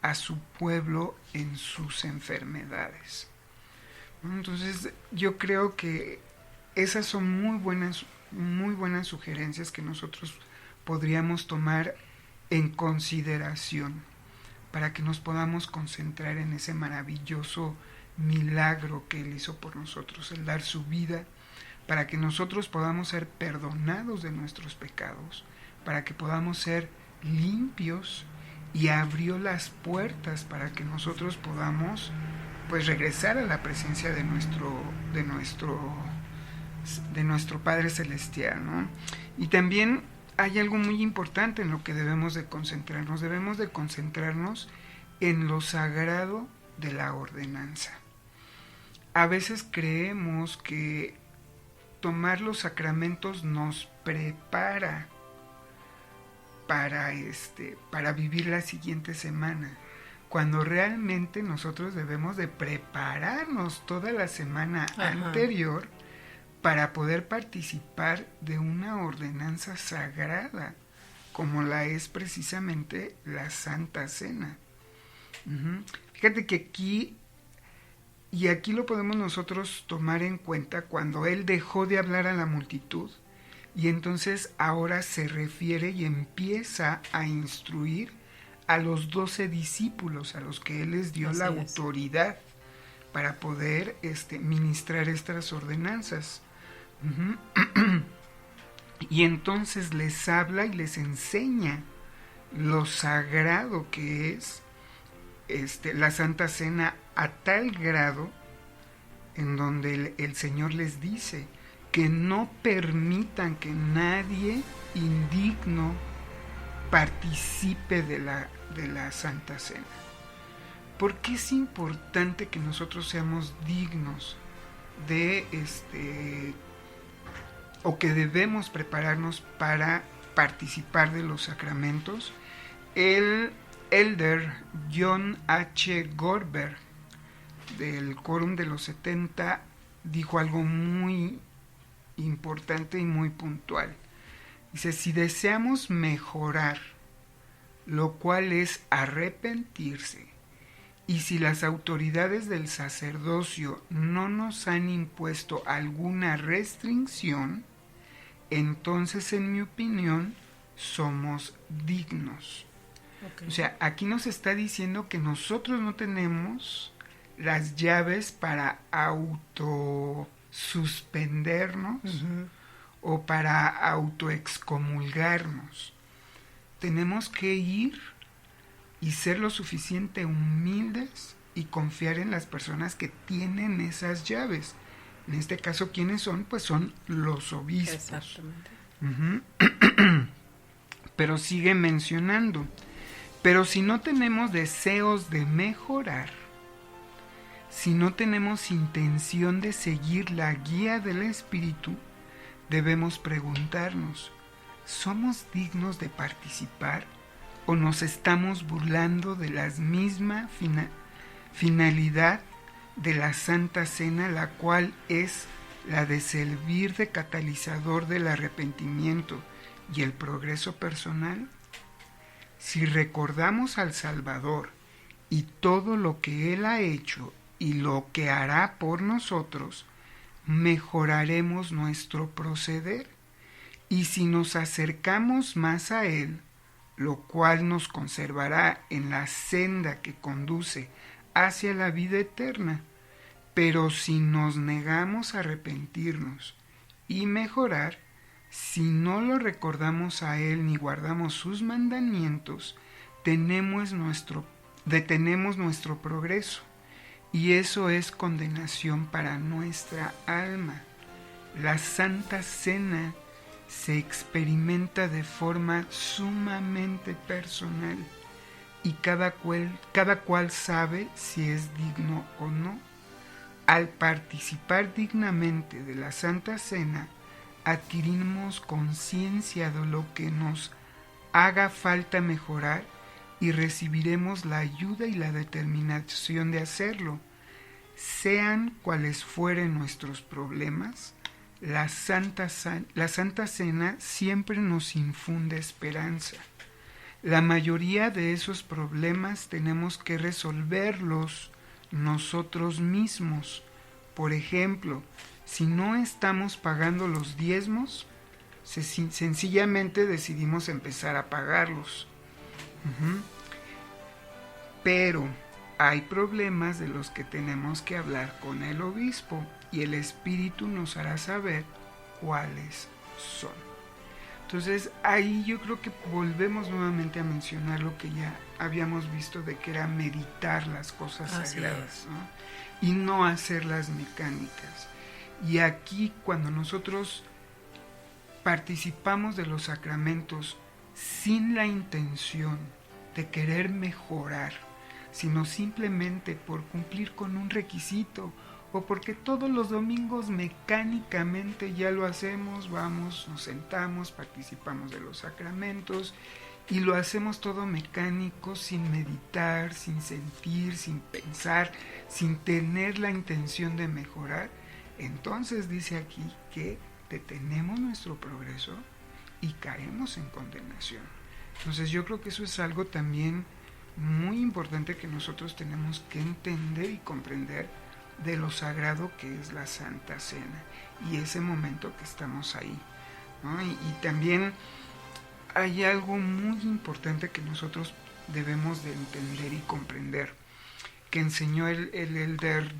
Speaker 5: a su pueblo en sus enfermedades. Entonces yo creo que esas son muy buenas sugerencias que nosotros podríamos tomar en consideración para que nos podamos concentrar en ese maravilloso milagro que Él hizo por nosotros, el dar su vida para que nosotros podamos ser perdonados de nuestros pecados, para que podamos ser limpios, y abrió las puertas para que nosotros podamos regresar a la presencia de nuestro Padre Celestial, ¿no? Y también hay algo muy importante en lo que debemos de concentrarnos en lo sagrado de la ordenanza. A veces creemos que tomar los sacramentos nos prepara para vivir la siguiente semana, cuando realmente nosotros debemos de prepararnos toda la semana anterior para poder participar de una ordenanza sagrada, como la es precisamente la Santa Cena. Fíjate que aquí lo podemos nosotros tomar en cuenta cuando él dejó de hablar a la multitud y entonces ahora se refiere y empieza a instruir a los 12 discípulos a los que él les dio
Speaker 4: Así
Speaker 5: la
Speaker 4: es.
Speaker 5: autoridad para poder ministrar estas ordenanzas. Y entonces les habla y les enseña lo sagrado que es la Santa Cena, a tal grado en donde el Señor les dice que no permitan que nadie indigno participe de la Santa Cena. ¿Por qué es importante que nosotros seamos dignos de o que debemos prepararnos para participar de los sacramentos? El elder John H. Gorber del Quórum de los 70 dijo algo muy importante y muy puntual. Dice, si deseamos mejorar, lo cual es arrepentirse, y si las autoridades del sacerdocio no nos han impuesto alguna restricción, entonces, en mi opinión, somos dignos.
Speaker 4: Okay.
Speaker 5: O sea, aquí nos está diciendo que nosotros no tenemos las llaves para autosuspendernos o para autoexcomulgarnos. Tenemos que ir y ser lo suficiente humildes y confiar en las personas que tienen esas llaves. En este caso, ¿quiénes son? Pues son los obispos.
Speaker 4: Exactamente.
Speaker 5: Pero sigue mencionando, pero si no tenemos deseos de mejorar, si no tenemos intención de seguir la guía del Espíritu, debemos preguntarnos, ¿somos dignos de participar o nos estamos burlando de la misma finalidad de la Santa Cena, la cual es la de servir de catalizador del arrepentimiento y el progreso personal? Si recordamos al Salvador y todo lo que Él ha hecho y lo que hará por nosotros, mejoraremos nuestro proceder. Y si nos acercamos más a Él, lo cual nos conservará en la senda que conduce hacia la vida eterna. Pero si nos negamos a arrepentirnos y mejorar, si no lo recordamos a Él ni guardamos sus mandamientos, detenemos nuestro progreso, y eso es condenación para nuestra alma. La Santa Cena se experimenta de forma sumamente personal, y cada cual sabe si es digno o no. Al participar dignamente de la Santa Cena, adquirimos conciencia de lo que nos haga falta mejorar y recibiremos la ayuda y la determinación de hacerlo. Sean cuales fueren nuestros problemas, la Santa Cena siempre nos infunde esperanza. La mayoría de esos problemas tenemos que resolverlos nosotros mismos. Por ejemplo, si no estamos pagando los diezmos, sencillamente decidimos empezar a pagarlos. Pero hay problemas de los que tenemos que hablar con el obispo y el Espíritu nos hará saber cuáles son. Entonces ahí yo creo que volvemos nuevamente a mencionar lo que ya habíamos visto de que era meditar las cosas sagradas, ¿no? Y no hacerlas mecánicas. Y aquí cuando nosotros participamos de los sacramentos sin la intención de querer mejorar, sino simplemente por cumplir con un requisito o porque todos los domingos mecánicamente ya lo hacemos, vamos, nos sentamos, participamos de los sacramentos y lo hacemos todo mecánico, sin meditar, sin sentir, sin pensar, sin tener la intención de mejorar, entonces dice aquí que detenemos nuestro progreso y caemos en condenación. Entonces yo creo que eso es algo también muy importante que nosotros tenemos que entender y comprender de lo sagrado que es la Santa Cena y ese momento que estamos ahí, ¿no? Y también hay algo muy importante que nosotros debemos de entender y comprender, que enseñó el elder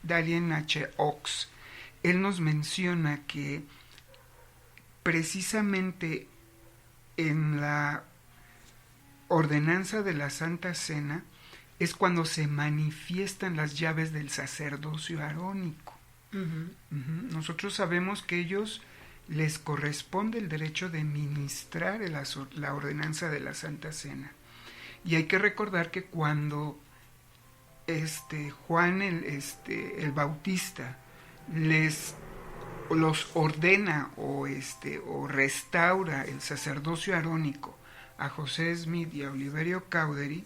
Speaker 5: Dalian H. Oaks. Él nos menciona que precisamente en la ordenanza de la Santa Cena es cuando se manifiestan las llaves del sacerdocio arónico. Nosotros sabemos que ellos les corresponde el derecho de ministrar la ordenanza de la Santa Cena. Y hay que recordar que cuando Juan el Bautista los ordena o restaura el sacerdocio arónico a José Smith y a Oliverio Cowdery,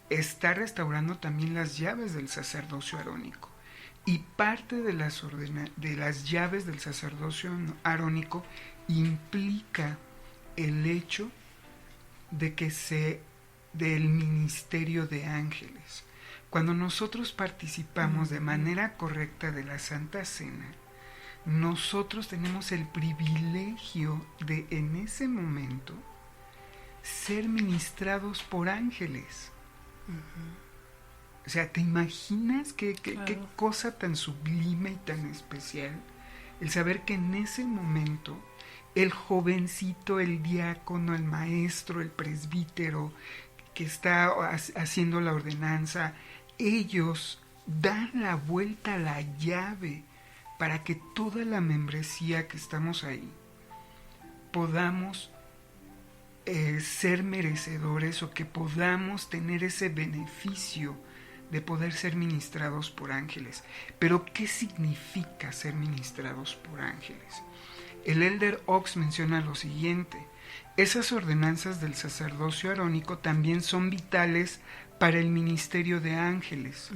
Speaker 5: está restaurando también las llaves del sacerdocio arónico. Y parte de las llaves del sacerdocio arónico implica el hecho de que del ministerio de ángeles. Cuando nosotros participamos de manera correcta de la Santa Cena, nosotros tenemos el privilegio de en ese momento ser ministrados por ángeles. O sea, ¿te imaginas qué cosa tan sublime y tan especial? El saber que en ese momento el jovencito, el diácono, el maestro, el presbítero que está haciendo la ordenanza, ellos dan la vuelta a la llave para que toda la membresía que estamos ahí podamos ser merecedores, o que podamos tener ese beneficio de poder ser ministrados por ángeles. Pero ¿qué significa ser ministrados por ángeles? El elder Oaks menciona lo siguiente: esas ordenanzas del sacerdocio arónico también son vitales para el ministerio de ángeles.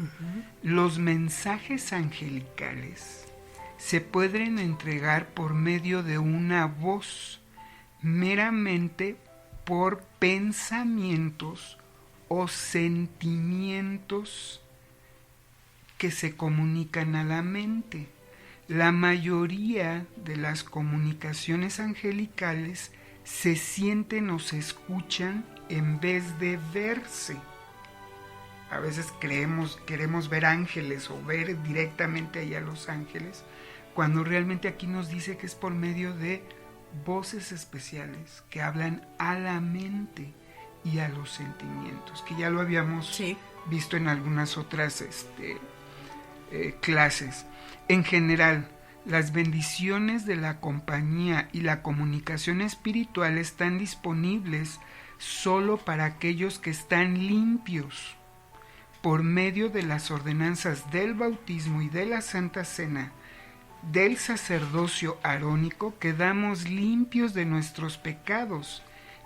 Speaker 5: Los mensajes angelicales se pueden entregar por medio de una voz, meramente por pensamientos o sentimientos que se comunican a la mente. La mayoría de las comunicaciones angelicales se sienten o se escuchan en vez de verse. A veces queremos ver ángeles o ver directamente allá a los ángeles, cuando realmente aquí nos dice que es por medio de voces especiales que hablan a la mente y a los sentimientos, que ya lo habíamos visto en algunas otras clases. En general, las bendiciones de la compañía y la comunicación espiritual están disponibles solo para aquellos que están limpios por medio de las ordenanzas del bautismo y de la Santa Cena, del sacerdocio arónico. Quedamos limpios de nuestros pecados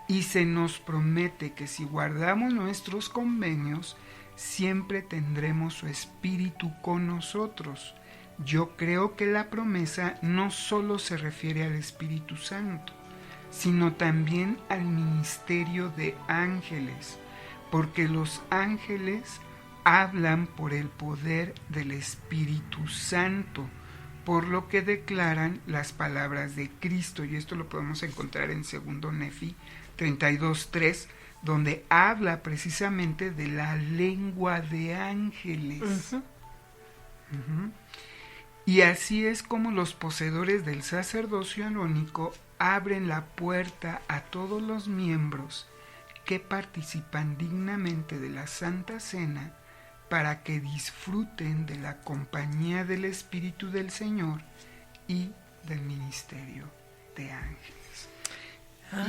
Speaker 5: y se nos promete que si guardamos nuestros convenios, siempre tendremos su espíritu con nosotros. Yo creo que la promesa no solo se refiere al Espíritu Santo, sino también al ministerio de ángeles, porque los ángeles hablan por el poder del Espíritu Santo, por lo que declaran las palabras de Cristo, y esto lo podemos encontrar en 2 Nefi 32:3, donde habla precisamente de la lengua de ángeles. Y así es como los poseedores del sacerdocio arónico abren la puerta a todos los miembros que participan dignamente de la Santa Cena, para que disfruten de la compañía del Espíritu del Señor y del ministerio de ángeles.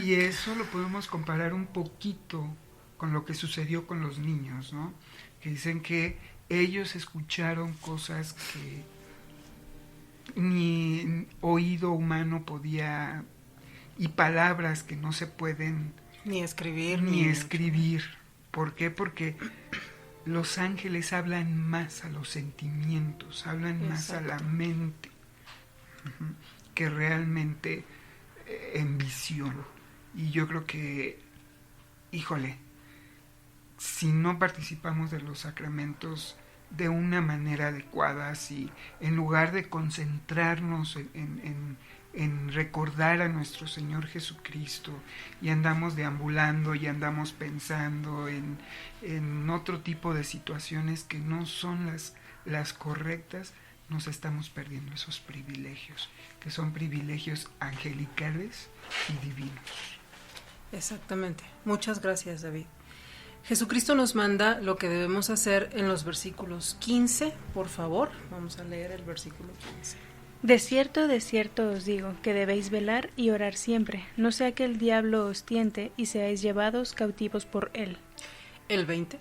Speaker 5: Y eso lo podemos comparar un poquito con lo que sucedió con los niños, ¿no? Que dicen que ellos escucharon cosas que ni oído humano podía, y palabras que no se pueden
Speaker 4: Ni escribir.
Speaker 5: Ni escribir. ¿Por qué? Porque los ángeles hablan más a los sentimientos, hablan más a la mente, que realmente en visión. Y yo creo que, híjole, si no participamos de los sacramentos de una manera adecuada, si en lugar de concentrarnos en recordar a nuestro Señor Jesucristo y andamos deambulando y andamos pensando en otro tipo de situaciones que no son las correctas, nos estamos perdiendo esos privilegios, que son privilegios angelicales y divinos.
Speaker 4: Exactamente. Muchas gracias, David. Jesucristo nos manda lo que debemos hacer en los versículos 15, por favor. Vamos a leer el versículo 15.
Speaker 6: De cierto os digo, que debéis velar y orar siempre, no sea que el diablo os tiente y seáis llevados cautivos por él.
Speaker 4: El 20.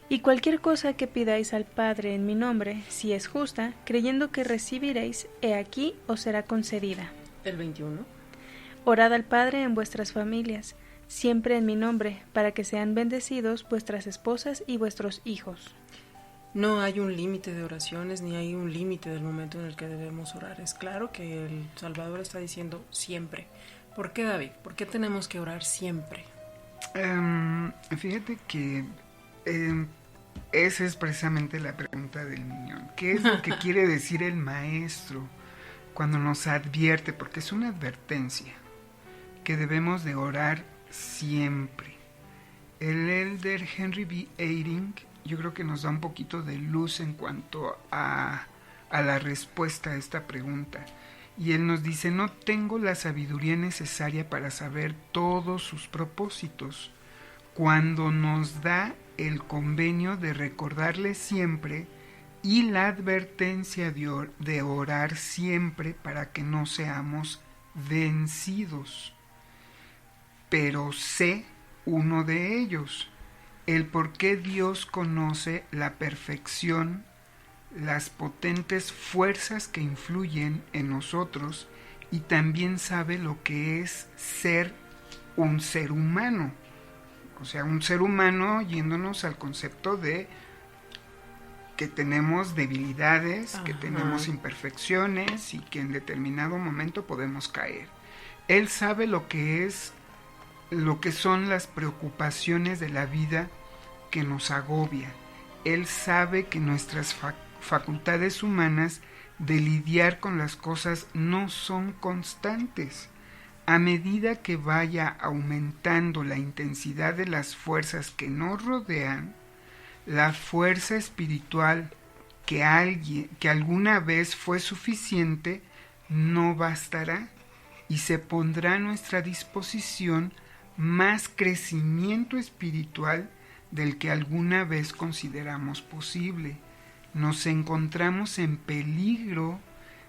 Speaker 6: Y cualquier cosa que pidáis al Padre en mi nombre, si es justa, creyendo que recibiréis, he aquí os será concedida.
Speaker 4: El 21.
Speaker 6: Orad al Padre en vuestras familias, siempre en mi nombre, para que sean bendecidos vuestras esposas y vuestros hijos.
Speaker 4: No hay un límite de oraciones, ni hay un límite del momento en el que debemos orar. Es claro que el Salvador está diciendo siempre. ¿Por qué, David? ¿Por qué tenemos que orar siempre?
Speaker 5: Fíjate que esa es precisamente la pregunta del Miñón. ¿Qué es lo que quiere decir el maestro cuando nos advierte? Porque es una advertencia que debemos de orar siempre. El elder Henry B. Eyring, yo creo que nos da un poquito de luz en cuanto a la respuesta a esta pregunta. Y él nos dice: no tengo la sabiduría necesaria para saber todos sus propósitos, cuando nos da el convenio de recordarle siempre y la advertencia de orar siempre para que no seamos vencidos. Pero sé uno de ellos, el por qué Dios conoce la perfección, las potentes fuerzas que influyen en nosotros, y también sabe lo que es ser un ser humano. O sea, un ser humano yéndonos al concepto de que tenemos debilidades, que tenemos imperfecciones y que en determinado momento podemos caer. Él sabe lo que son las preocupaciones de la vida que nos agobia. Él sabe que nuestras facultades humanas de lidiar con las cosas no son constantes. A medida que vaya aumentando la intensidad de las fuerzas que nos rodean, la fuerza espiritual que alguna vez fue suficiente no bastará, y se pondrá a nuestra disposición más crecimiento espiritual del que alguna vez consideramos posible. Nos encontramos en peligro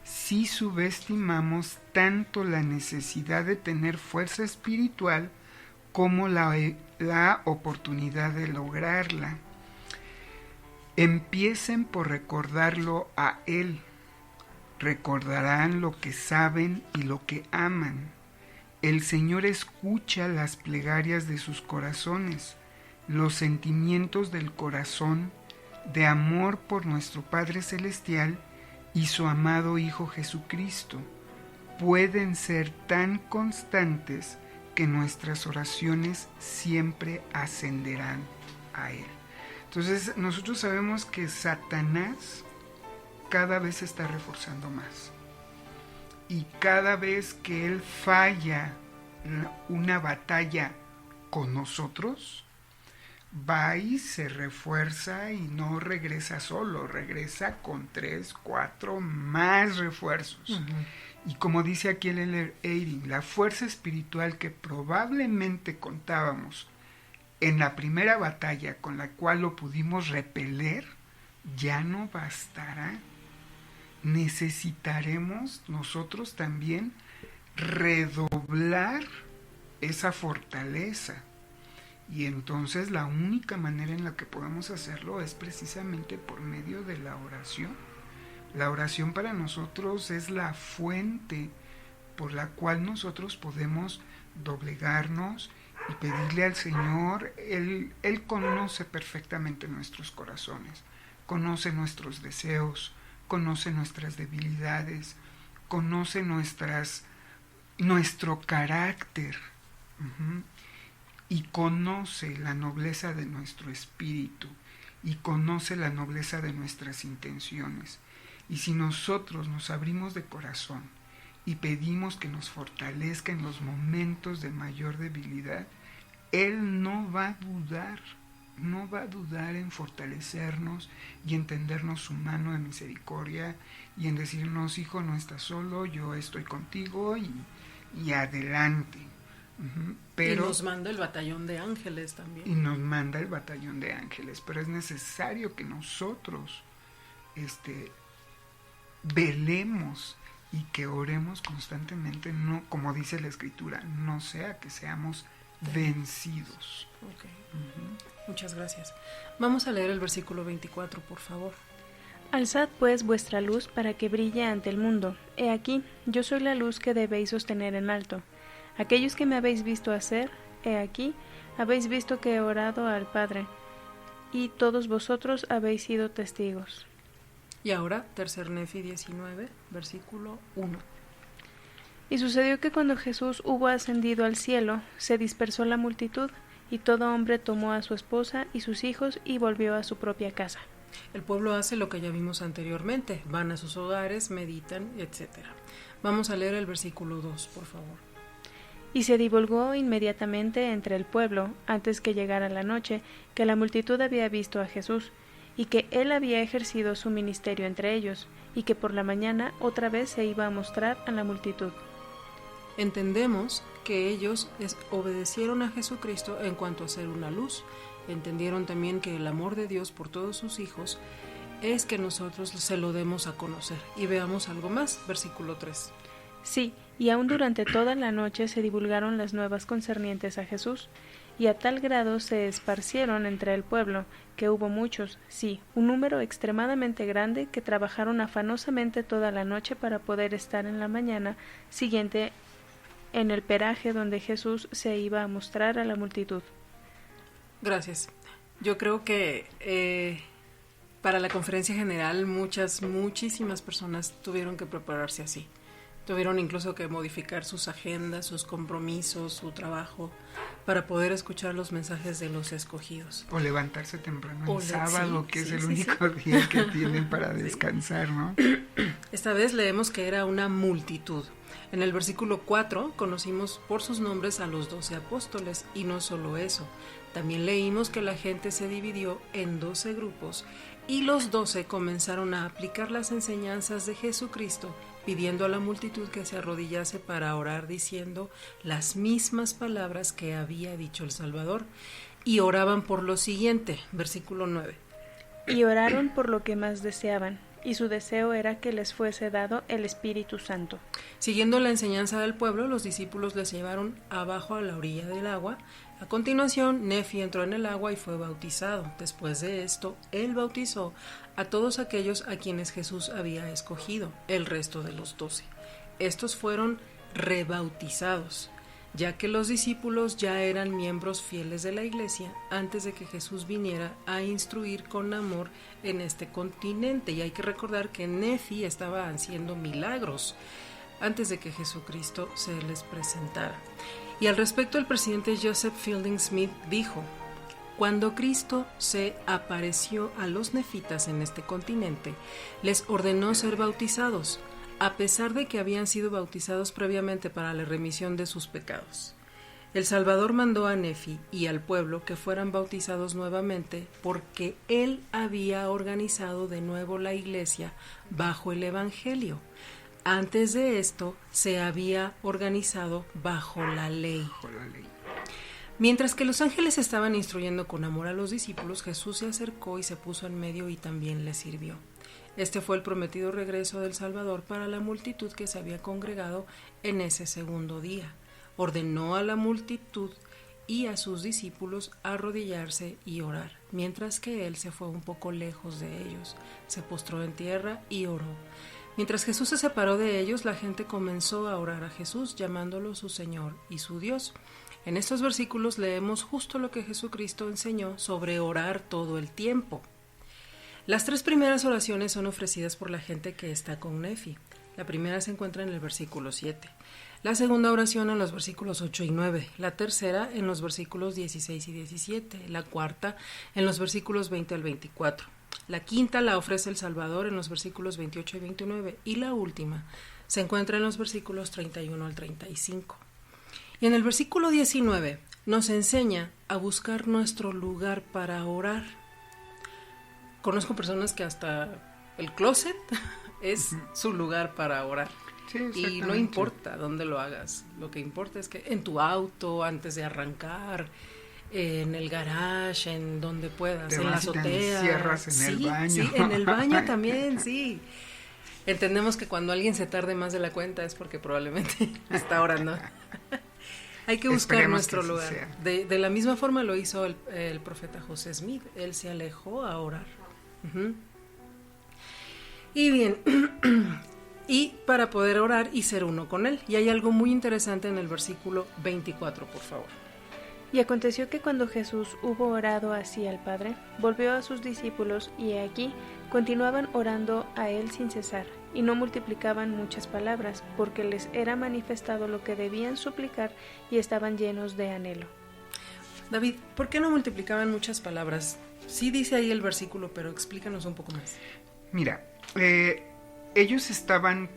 Speaker 5: si subestimamos tanto la necesidad de tener fuerza espiritual como la oportunidad de lograrla. Empiecen por recordarlo a Él. Recordarán lo que saben y lo que aman. El Señor escucha las plegarias de sus corazones, los sentimientos del corazón de amor por nuestro Padre Celestial y su amado Hijo Jesucristo. Pueden ser tan constantes que nuestras oraciones siempre ascenderán a Él. Entonces, nosotros sabemos que Satanás cada vez se está reforzando más. Y cada vez que él falla una batalla con nosotros, va y se refuerza y no regresa solo, regresa con 3, 4 más refuerzos. Y como dice aquí el elder Eyring, la fuerza espiritual que probablemente contábamos en la primera batalla con la cual lo pudimos repeler, ya no bastará. Necesitaremos nosotros también redoblar esa fortaleza. Y entonces la única manera en la que podemos hacerlo es precisamente por medio de la oración. La oración para nosotros es la fuente por la cual nosotros podemos doblegarnos y pedirle al Señor. Él conoce perfectamente nuestros corazones, conoce nuestros deseos, conoce nuestras debilidades, conoce nuestro carácter, y conoce la nobleza de nuestro espíritu, y conoce la nobleza de nuestras intenciones. Y si nosotros nos abrimos de corazón y pedimos que nos fortalezca en los momentos de mayor debilidad, Él no va a dudar en fortalecernos y en tendernos su mano de misericordia y en decirnos: hijo, no estás solo, yo estoy contigo, y adelante. Pero,
Speaker 4: y nos manda el batallón de ángeles también.
Speaker 5: Y nos manda el batallón de ángeles, pero es necesario que nosotros velemos y que oremos constantemente, no, como dice la Escritura, no sea que seamos vencidos.
Speaker 4: Okay. Muchas gracias. Vamos a leer el versículo 24, por favor.
Speaker 6: Alzad pues vuestra luz para que brille ante el mundo. He aquí, yo soy la luz que debéis sostener en alto. Aquellos que me habéis visto hacer, he aquí, habéis visto que he orado al Padre, y todos vosotros habéis sido testigos.
Speaker 4: Y ahora, tercer Nefi 19, versículo 1.
Speaker 6: Y sucedió que cuando Jesús hubo ascendido al cielo, se dispersó la multitud, y todo hombre tomó a su esposa y sus hijos y volvió a su propia casa.
Speaker 4: El pueblo hace lo que ya vimos anteriormente, van a sus hogares, meditan, etc. Vamos a leer el versículo 2, por favor.
Speaker 6: Y se divulgó inmediatamente entre el pueblo, antes que llegara la noche, que la multitud había visto a Jesús, y que él había ejercido su ministerio entre ellos, y que por la mañana otra vez se iba a mostrar a la multitud.
Speaker 4: Entendemos que ellos obedecieron a Jesucristo en cuanto a ser una luz. Entendieron también que el amor de Dios por todos sus hijos es que nosotros se lo demos a conocer. Y veamos algo más, versículo 3.
Speaker 6: Sí, y aún durante toda la noche se divulgaron las nuevas concernientes a Jesús, y a tal grado se esparcieron entre el pueblo, que hubo muchos, sí, un número extremadamente grande, que trabajaron afanosamente toda la noche para poder estar en la mañana siguiente en el paraje donde Jesús se iba a mostrar a la multitud.
Speaker 4: Gracias. Yo creo que para la conferencia general muchísimas personas tuvieron que prepararse así. Tuvieron incluso que modificar sus agendas, sus compromisos, su trabajo, para poder escuchar los mensajes de los escogidos.
Speaker 5: O levantarse temprano el sábado, que es el único día que tienen para descansar, ¿no?
Speaker 4: Esta vez leemos que era una multitud. En el versículo 4 conocimos por sus nombres a los 12 apóstoles, y no solo eso, también leímos que la gente se dividió en 12 grupos, y los 12 comenzaron a aplicar las enseñanzas de Jesucristo, pidiendo a la multitud que se arrodillase para orar, diciendo las mismas palabras que había dicho el Salvador, y oraban por lo siguiente, versículo 9.
Speaker 6: Y oraron por lo que más deseaban, y su deseo era que les fuese dado el Espíritu Santo.
Speaker 4: Siguiendo la enseñanza del pueblo, los discípulos les llevaron abajo a la orilla del agua. A continuación, Nefi entró en el agua y fue bautizado. Después de esto, él bautizó a todos aquellos a quienes Jesús había escogido, el resto de los 12. Estos fueron rebautizados, ya que los discípulos ya eran miembros fieles de la iglesia antes de que Jesús viniera a instruir con amor en este continente. Y hay que recordar que Nefi estaba haciendo milagros antes de que Jesucristo se les presentara. Y al respecto, el presidente Joseph Fielding Smith dijo: cuando Cristo se apareció a los nefitas en este continente, les ordenó ser bautizados, a pesar de que habían sido bautizados previamente para la remisión de sus pecados. El Salvador mandó a Nefi y al pueblo que fueran bautizados nuevamente porque él había organizado de nuevo la iglesia bajo el Evangelio. Antes de esto se había organizado bajo la ley. Mientras que los ángeles estaban instruyendo con amor a los discípulos, Jesús se acercó y se puso en medio y también les sirvió. Este fue el prometido regreso del Salvador para la multitud que se había congregado en ese segundo día. Ordenó a la multitud y a sus discípulos arrodillarse y orar, mientras que él se fue un poco lejos de ellos, se postró en tierra y oró: Mientras Jesús se separó de ellos, la gente comenzó a orar a Jesús, llamándolo su Señor y su Dios. En estos versículos leemos justo lo que Jesucristo enseñó sobre orar todo el tiempo. Las 3 primeras oraciones son ofrecidas por la gente que está con Nefi. La primera se encuentra en el versículo 7. La segunda oración en los versículos 8 y 9. La tercera en los versículos 16 y 17. La cuarta en los versículos 20 al 24. La quinta la ofrece el Salvador en los versículos 28 y 29. Y la última se encuentra en los versículos 31 al 35. Y en el versículo 19 nos enseña a buscar nuestro lugar para orar. Conozco personas que hasta el closet es su lugar para orar.
Speaker 5: Sí,
Speaker 4: y no importa dónde lo hagas, lo que importa es que en tu auto, antes de arrancar, en el garage, en donde puedas, en la azotea.
Speaker 5: Cierras en el baño.
Speaker 4: Sí, en el baño también, sí. Entendemos que cuando alguien se tarde más de la cuenta es porque probablemente está orando. Hay que buscar
Speaker 5: Esperemos
Speaker 4: nuestro
Speaker 5: que
Speaker 4: lugar.
Speaker 5: Sí
Speaker 4: de la misma forma lo hizo el profeta José Smith. Él se alejó a orar. Uh-huh. Y bien, y para poder orar y ser uno con él. Y hay algo muy interesante en el versículo 24, por favor.
Speaker 6: Y aconteció que cuando Jesús hubo orado así al Padre, volvió a sus discípulos, y he aquí, continuaban orando a él sin cesar, y no multiplicaban muchas palabras, porque les era manifestado lo que debían suplicar, y estaban llenos de anhelo.
Speaker 4: David, ¿por qué no multiplicaban muchas palabras? Sí dice ahí el versículo, pero explícanos un poco más.
Speaker 5: Mira, ellos estaban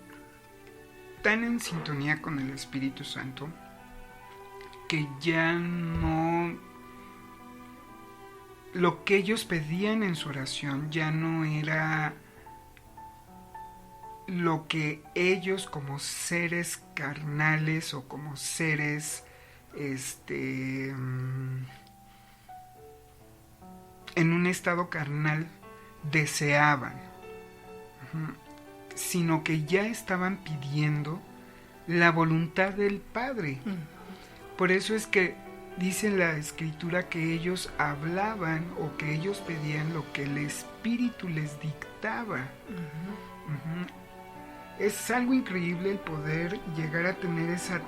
Speaker 5: tan en sintonía con el Espíritu Santo que ya no... Lo que ellos pedían en su oración ya no era lo que ellos como seres carnales o como seres en un estado carnal deseaban, sino que ya estaban pidiendo la voluntad del Padre. Por eso es que dice la Escritura que ellos hablaban o que ellos pedían lo que el Espíritu les dictaba. Es algo increíble el poder llegar a tener esa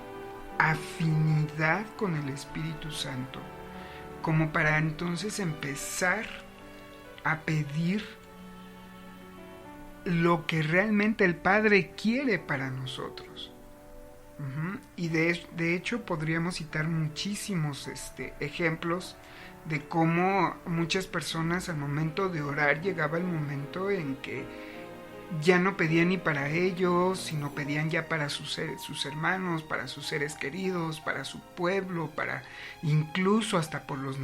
Speaker 5: afinidad con el Espíritu Santo, como para entonces empezar a pedir lo que realmente el Padre quiere para nosotros. Y de hecho podríamos citar muchísimos ejemplos de cómo muchas personas al momento de orar llegaba el momento en que ya no pedían ni para ellos, sino pedían ya para sus hermanos, para sus seres queridos, para su pueblo, para incluso hasta por los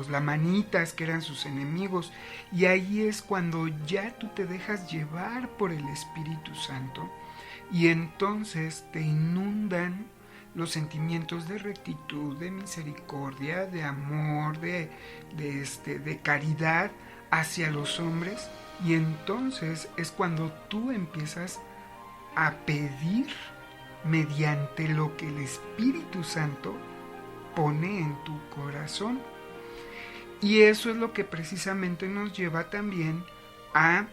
Speaker 5: lamanitas, que eran sus enemigos. Y ahí es cuando ya tú te dejas llevar por el Espíritu Santo, y entonces te inundan los sentimientos de rectitud, de misericordia, de amor, de caridad hacia los hombres. Y entonces es cuando tú empiezas a pedir mediante lo que el Espíritu Santo pone en tu corazón. Y eso es lo que precisamente nos lleva también a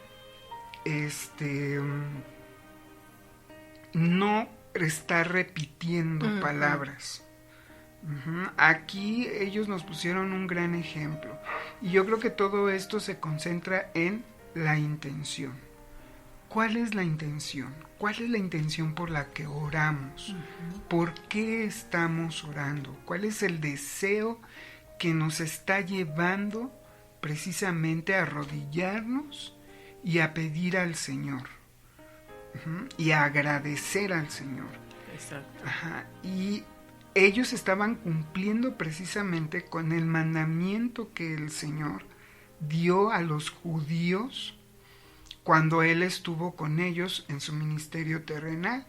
Speaker 5: no estar repitiendo palabras. Aquí ellos nos pusieron un gran ejemplo. Y yo creo que todo esto se concentra en la intención. ¿Cuál es la intención? ¿Cuál es la intención por la que oramos? ¿Por qué estamos orando? ¿Cuál es el deseo que nos está llevando precisamente a arrodillarnos y a pedir al Señor? Y a agradecer al Señor.
Speaker 4: Exacto.
Speaker 5: Y ellos estaban cumpliendo precisamente con el mandamiento que el Señor dio a los judíos cuando Él estuvo con ellos en su ministerio terrenal,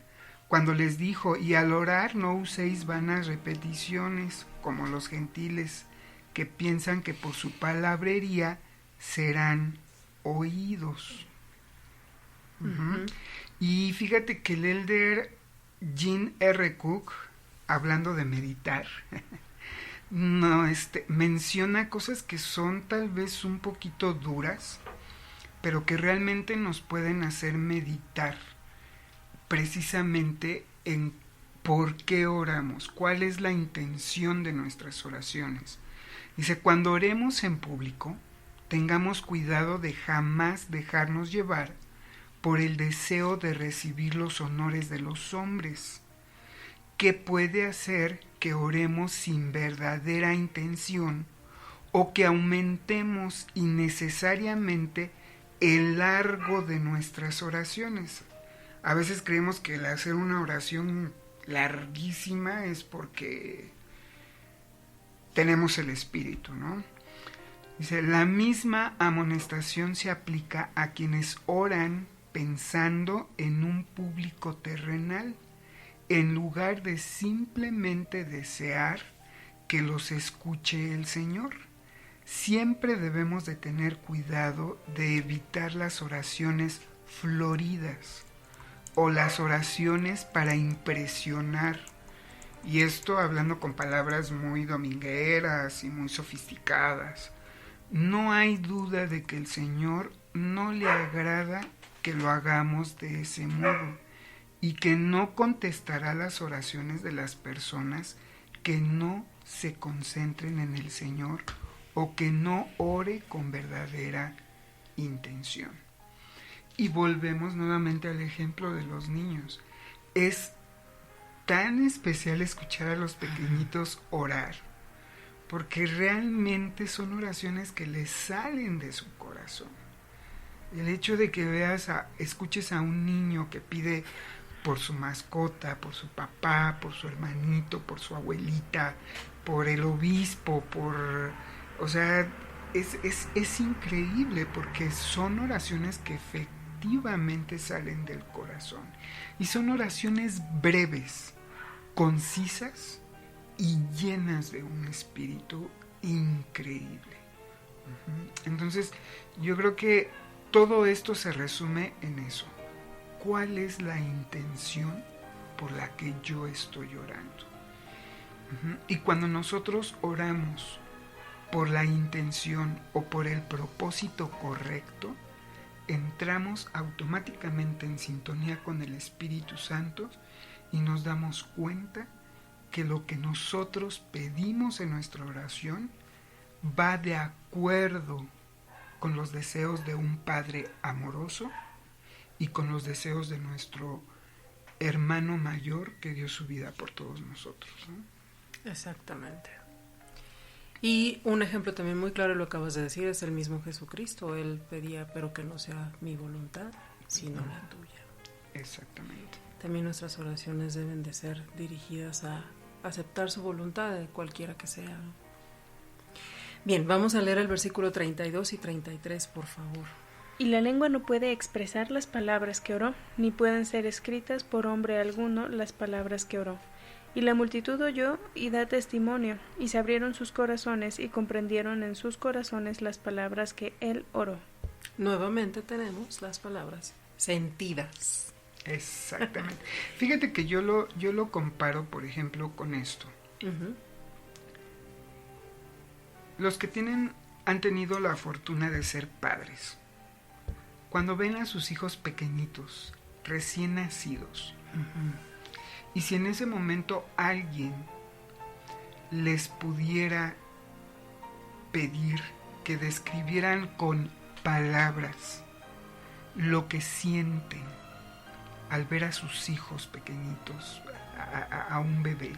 Speaker 5: cuando les dijo: y al orar no uséis vanas repeticiones como los gentiles, que piensan que por su palabrería serán oídos. Y fíjate que el elder Jean R. Cook, hablando de meditar, menciona cosas que son tal vez un poquito duras, pero que realmente nos pueden hacer meditar precisamente en por qué oramos, cuál es la intención de nuestras oraciones. Dice, cuando oremos en público, tengamos cuidado de jamás dejarnos llevar por el deseo de recibir los honores de los hombres, que puede hacer que oremos sin verdadera intención o que aumentemos innecesariamente el largo de nuestras oraciones. A veces creemos que el hacer una oración larguísima es porque tenemos el espíritu, ¿no? Dice, la misma amonestación se aplica a quienes oran pensando en un público terrenal, en lugar de simplemente desear que los escuche el Señor. Siempre debemos de tener cuidado de evitar las oraciones floridas o las oraciones para impresionar. Y esto hablando con palabras muy domingueras y muy sofisticadas. No hay duda de que el Señor no le agrada que lo hagamos de ese modo y que no contestará las oraciones de las personas que no se concentren en el Señor o que no ore con verdadera intención. Y volvemos nuevamente al ejemplo de los niños. Es tan especial escuchar a los pequeñitos orar, porque realmente son oraciones que les salen de su corazón. El hecho de que escuches a un niño que pide por su mascota, por su papá, por su hermanito, por su abuelita, por el obispo, o sea, es increíble porque son oraciones que efectivamente salen del corazón. Y son oraciones breves, concisas y llenas de un espíritu increíble. Entonces, yo creo que todo esto se resume en eso. ¿Cuál es la intención por la que yo estoy orando? Y cuando nosotros oramos por la intención o por el propósito correcto, entramos automáticamente en sintonía con el Espíritu Santo y nos damos cuenta que lo que nosotros pedimos en nuestra oración va de acuerdo con los deseos de un Padre amoroso y con los deseos de nuestro hermano mayor que dio su vida por todos nosotros, ¿no?
Speaker 4: Exactamente. Y un ejemplo también muy claro, lo acabas de decir, es el mismo Jesucristo. Él pedía, pero que no sea mi voluntad, sino la tuya.
Speaker 5: Exactamente.
Speaker 4: También nuestras oraciones deben de ser dirigidas a aceptar su voluntad, de cualquiera que sea. Bien, vamos a leer el versículo 32 y 33, por favor.
Speaker 6: Y la lengua no puede expresar las palabras que oró, ni pueden ser escritas por hombre alguno las palabras que oró. Y la multitud oyó y da testimonio, y se abrieron sus corazones y comprendieron en sus corazones las palabras que él oró.
Speaker 4: Nuevamente tenemos las palabras sentidas.
Speaker 5: Exactamente. Fíjate que yo lo comparo, por ejemplo, con esto. Los que han tenido la fortuna de ser padres, cuando ven a sus hijos pequeñitos, recién nacidos, y si en ese momento alguien les pudiera pedir que describieran con palabras lo que sienten al ver a sus hijos pequeñitos, a un bebé,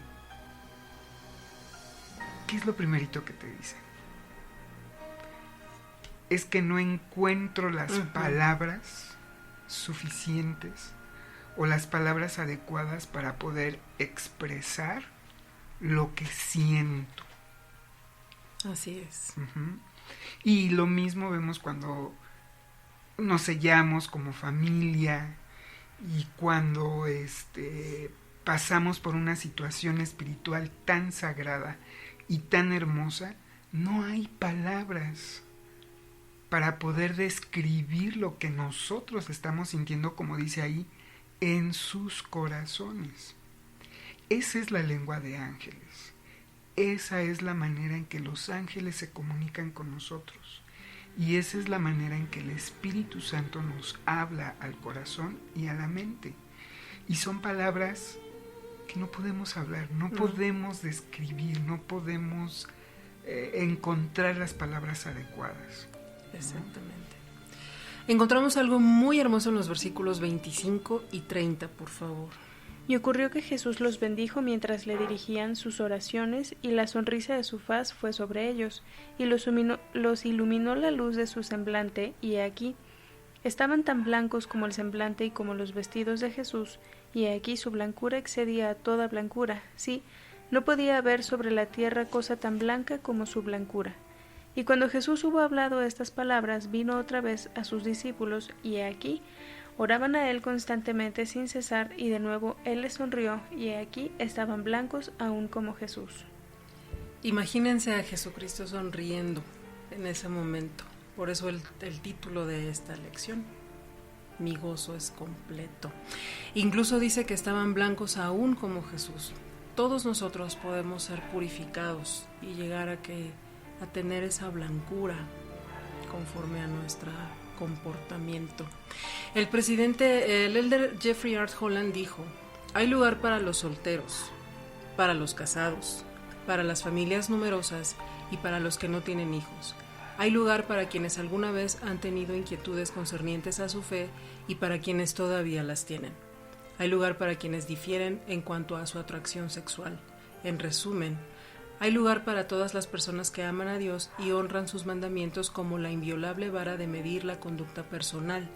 Speaker 5: ¿qué es lo primerito que te dicen? Es que no encuentro las palabras suficientes o las palabras adecuadas para poder expresar lo que siento.
Speaker 4: Así es.
Speaker 5: Y lo mismo vemos cuando nos sellamos como familia y cuando pasamos por una situación espiritual tan sagrada y tan hermosa, no hay palabras para poder describir lo que nosotros estamos sintiendo, como dice ahí, en sus corazones. Esa es la lengua de ángeles. Esa es la manera en que los ángeles se comunican con nosotros. Y esa es la manera en que el Espíritu Santo nos habla al corazón y a la mente. Y son palabras que no podemos hablar, no podemos describir, no podemos encontrar las palabras adecuadas.
Speaker 4: Exactamente. Encontramos algo muy hermoso en los versículos 25 y 30, por favor.
Speaker 6: Y ocurrió que Jesús los bendijo mientras le dirigían sus oraciones, y la sonrisa de su faz fue sobre ellos, y los iluminó la luz de su semblante, y he aquí, estaban tan blancos como el semblante y como los vestidos de Jesús, y he aquí su blancura excedía a toda blancura, sí, no podía haber sobre la tierra cosa tan blanca como su blancura. Y cuando Jesús hubo hablado estas palabras, vino otra vez a sus discípulos, y he aquí, oraban a él constantemente sin cesar, y de nuevo él les sonrió, y he aquí estaban blancos aún como Jesús.
Speaker 4: Imagínense a Jesucristo sonriendo en ese momento. Por eso el título de esta lección, mi gozo es completo. Incluso dice que estaban blancos aún como Jesús. Todos nosotros podemos ser purificados y llegar a tener esa blancura conforme a nuestro comportamiento. El elder Jeffrey Art Holland dijo: hay lugar para los solteros, para los casados, para las familias numerosas y para los que no tienen hijos. Hay lugar para quienes alguna vez han tenido inquietudes concernientes a su fe y para quienes todavía las tienen. Hay lugar para quienes difieren en cuanto a su atracción sexual. En resumen, hay lugar para todas las personas que aman a Dios y honran sus mandamientos como la inviolable vara de medir la conducta personal.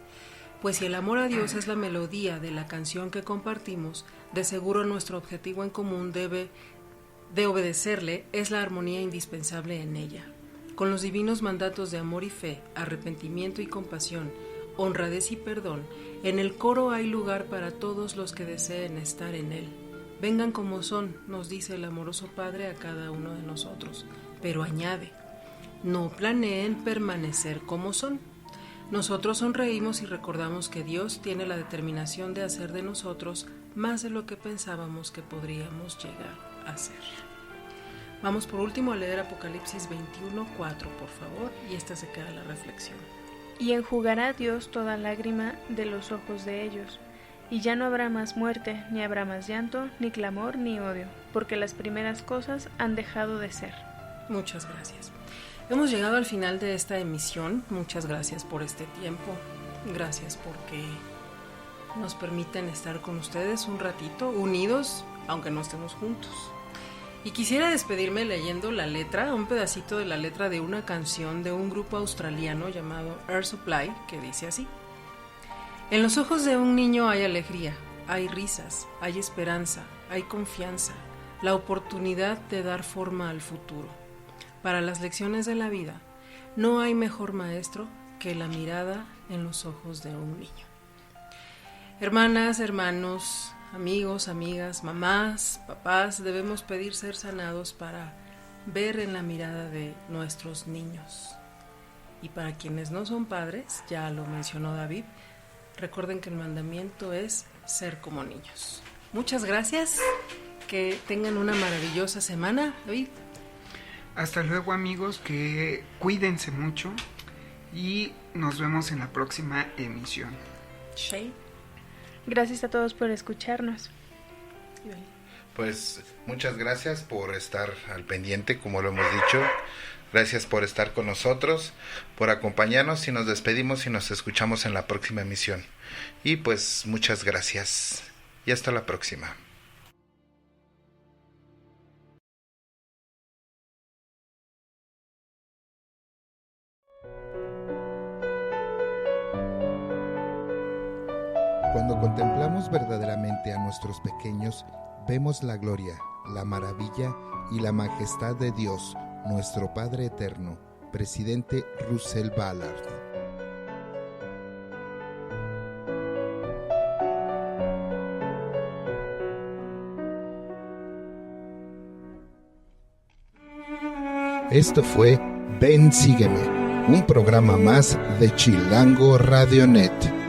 Speaker 4: Pues si el amor a Dios es la melodía de la canción que compartimos, de seguro nuestro objetivo en común de obedecerle es la armonía indispensable en ella. Con los divinos mandatos de amor y fe, arrepentimiento y compasión, honradez y perdón, en el coro hay lugar para todos los que deseen estar en él. Vengan como son, nos dice el amoroso Padre a cada uno de nosotros, pero añade, no planeen permanecer como son. Nosotros sonreímos y recordamos que Dios tiene la determinación de hacer de nosotros más de lo que pensábamos que podríamos llegar a ser. Vamos por último a leer Apocalipsis 21:4, por favor, y esta se queda la reflexión.
Speaker 6: Y enjugará Dios toda lágrima de los ojos de ellos, y ya no habrá más muerte, ni habrá más llanto, ni clamor, ni odio, porque las primeras cosas han dejado de ser.
Speaker 4: Muchas gracias. Hemos llegado al final de esta emisión. Muchas gracias por este tiempo. Gracias porque nos permiten estar con ustedes un ratito, unidos, aunque no estemos juntos. Y quisiera despedirme leyendo la letra, un pedacito de la letra de una canción de un grupo australiano llamado Air Supply, que dice así: en los ojos de un niño hay alegría, hay risas, hay esperanza, hay confianza, la oportunidad de dar forma al futuro. Para las lecciones de la vida, no hay mejor maestro que la mirada en los ojos de un niño. Hermanas, hermanos, amigos, amigas, mamás, papás, debemos pedir ser sanados para ver en la mirada de nuestros niños. Y para quienes no son padres, ya lo mencionó David, recuerden que el mandamiento es ser como niños. Muchas gracias, que tengan una maravillosa semana, David.
Speaker 5: Hasta luego, amigos, que cuídense mucho y nos vemos en la próxima emisión.
Speaker 4: Shay.
Speaker 6: Gracias a todos por escucharnos.
Speaker 3: Pues muchas gracias por estar al pendiente, como lo hemos dicho. Gracias por estar con nosotros, por acompañarnos, y nos despedimos y nos escuchamos en la próxima emisión. Y pues muchas gracias y hasta la próxima.
Speaker 1: Cuando contemplamos verdaderamente a nuestros pequeños, vemos la gloria, la maravilla y la majestad de Dios, nuestro Padre Eterno. Presidente Russell Ballard. Esto fue Ven Sígueme, un programa más de Chilango Radionet.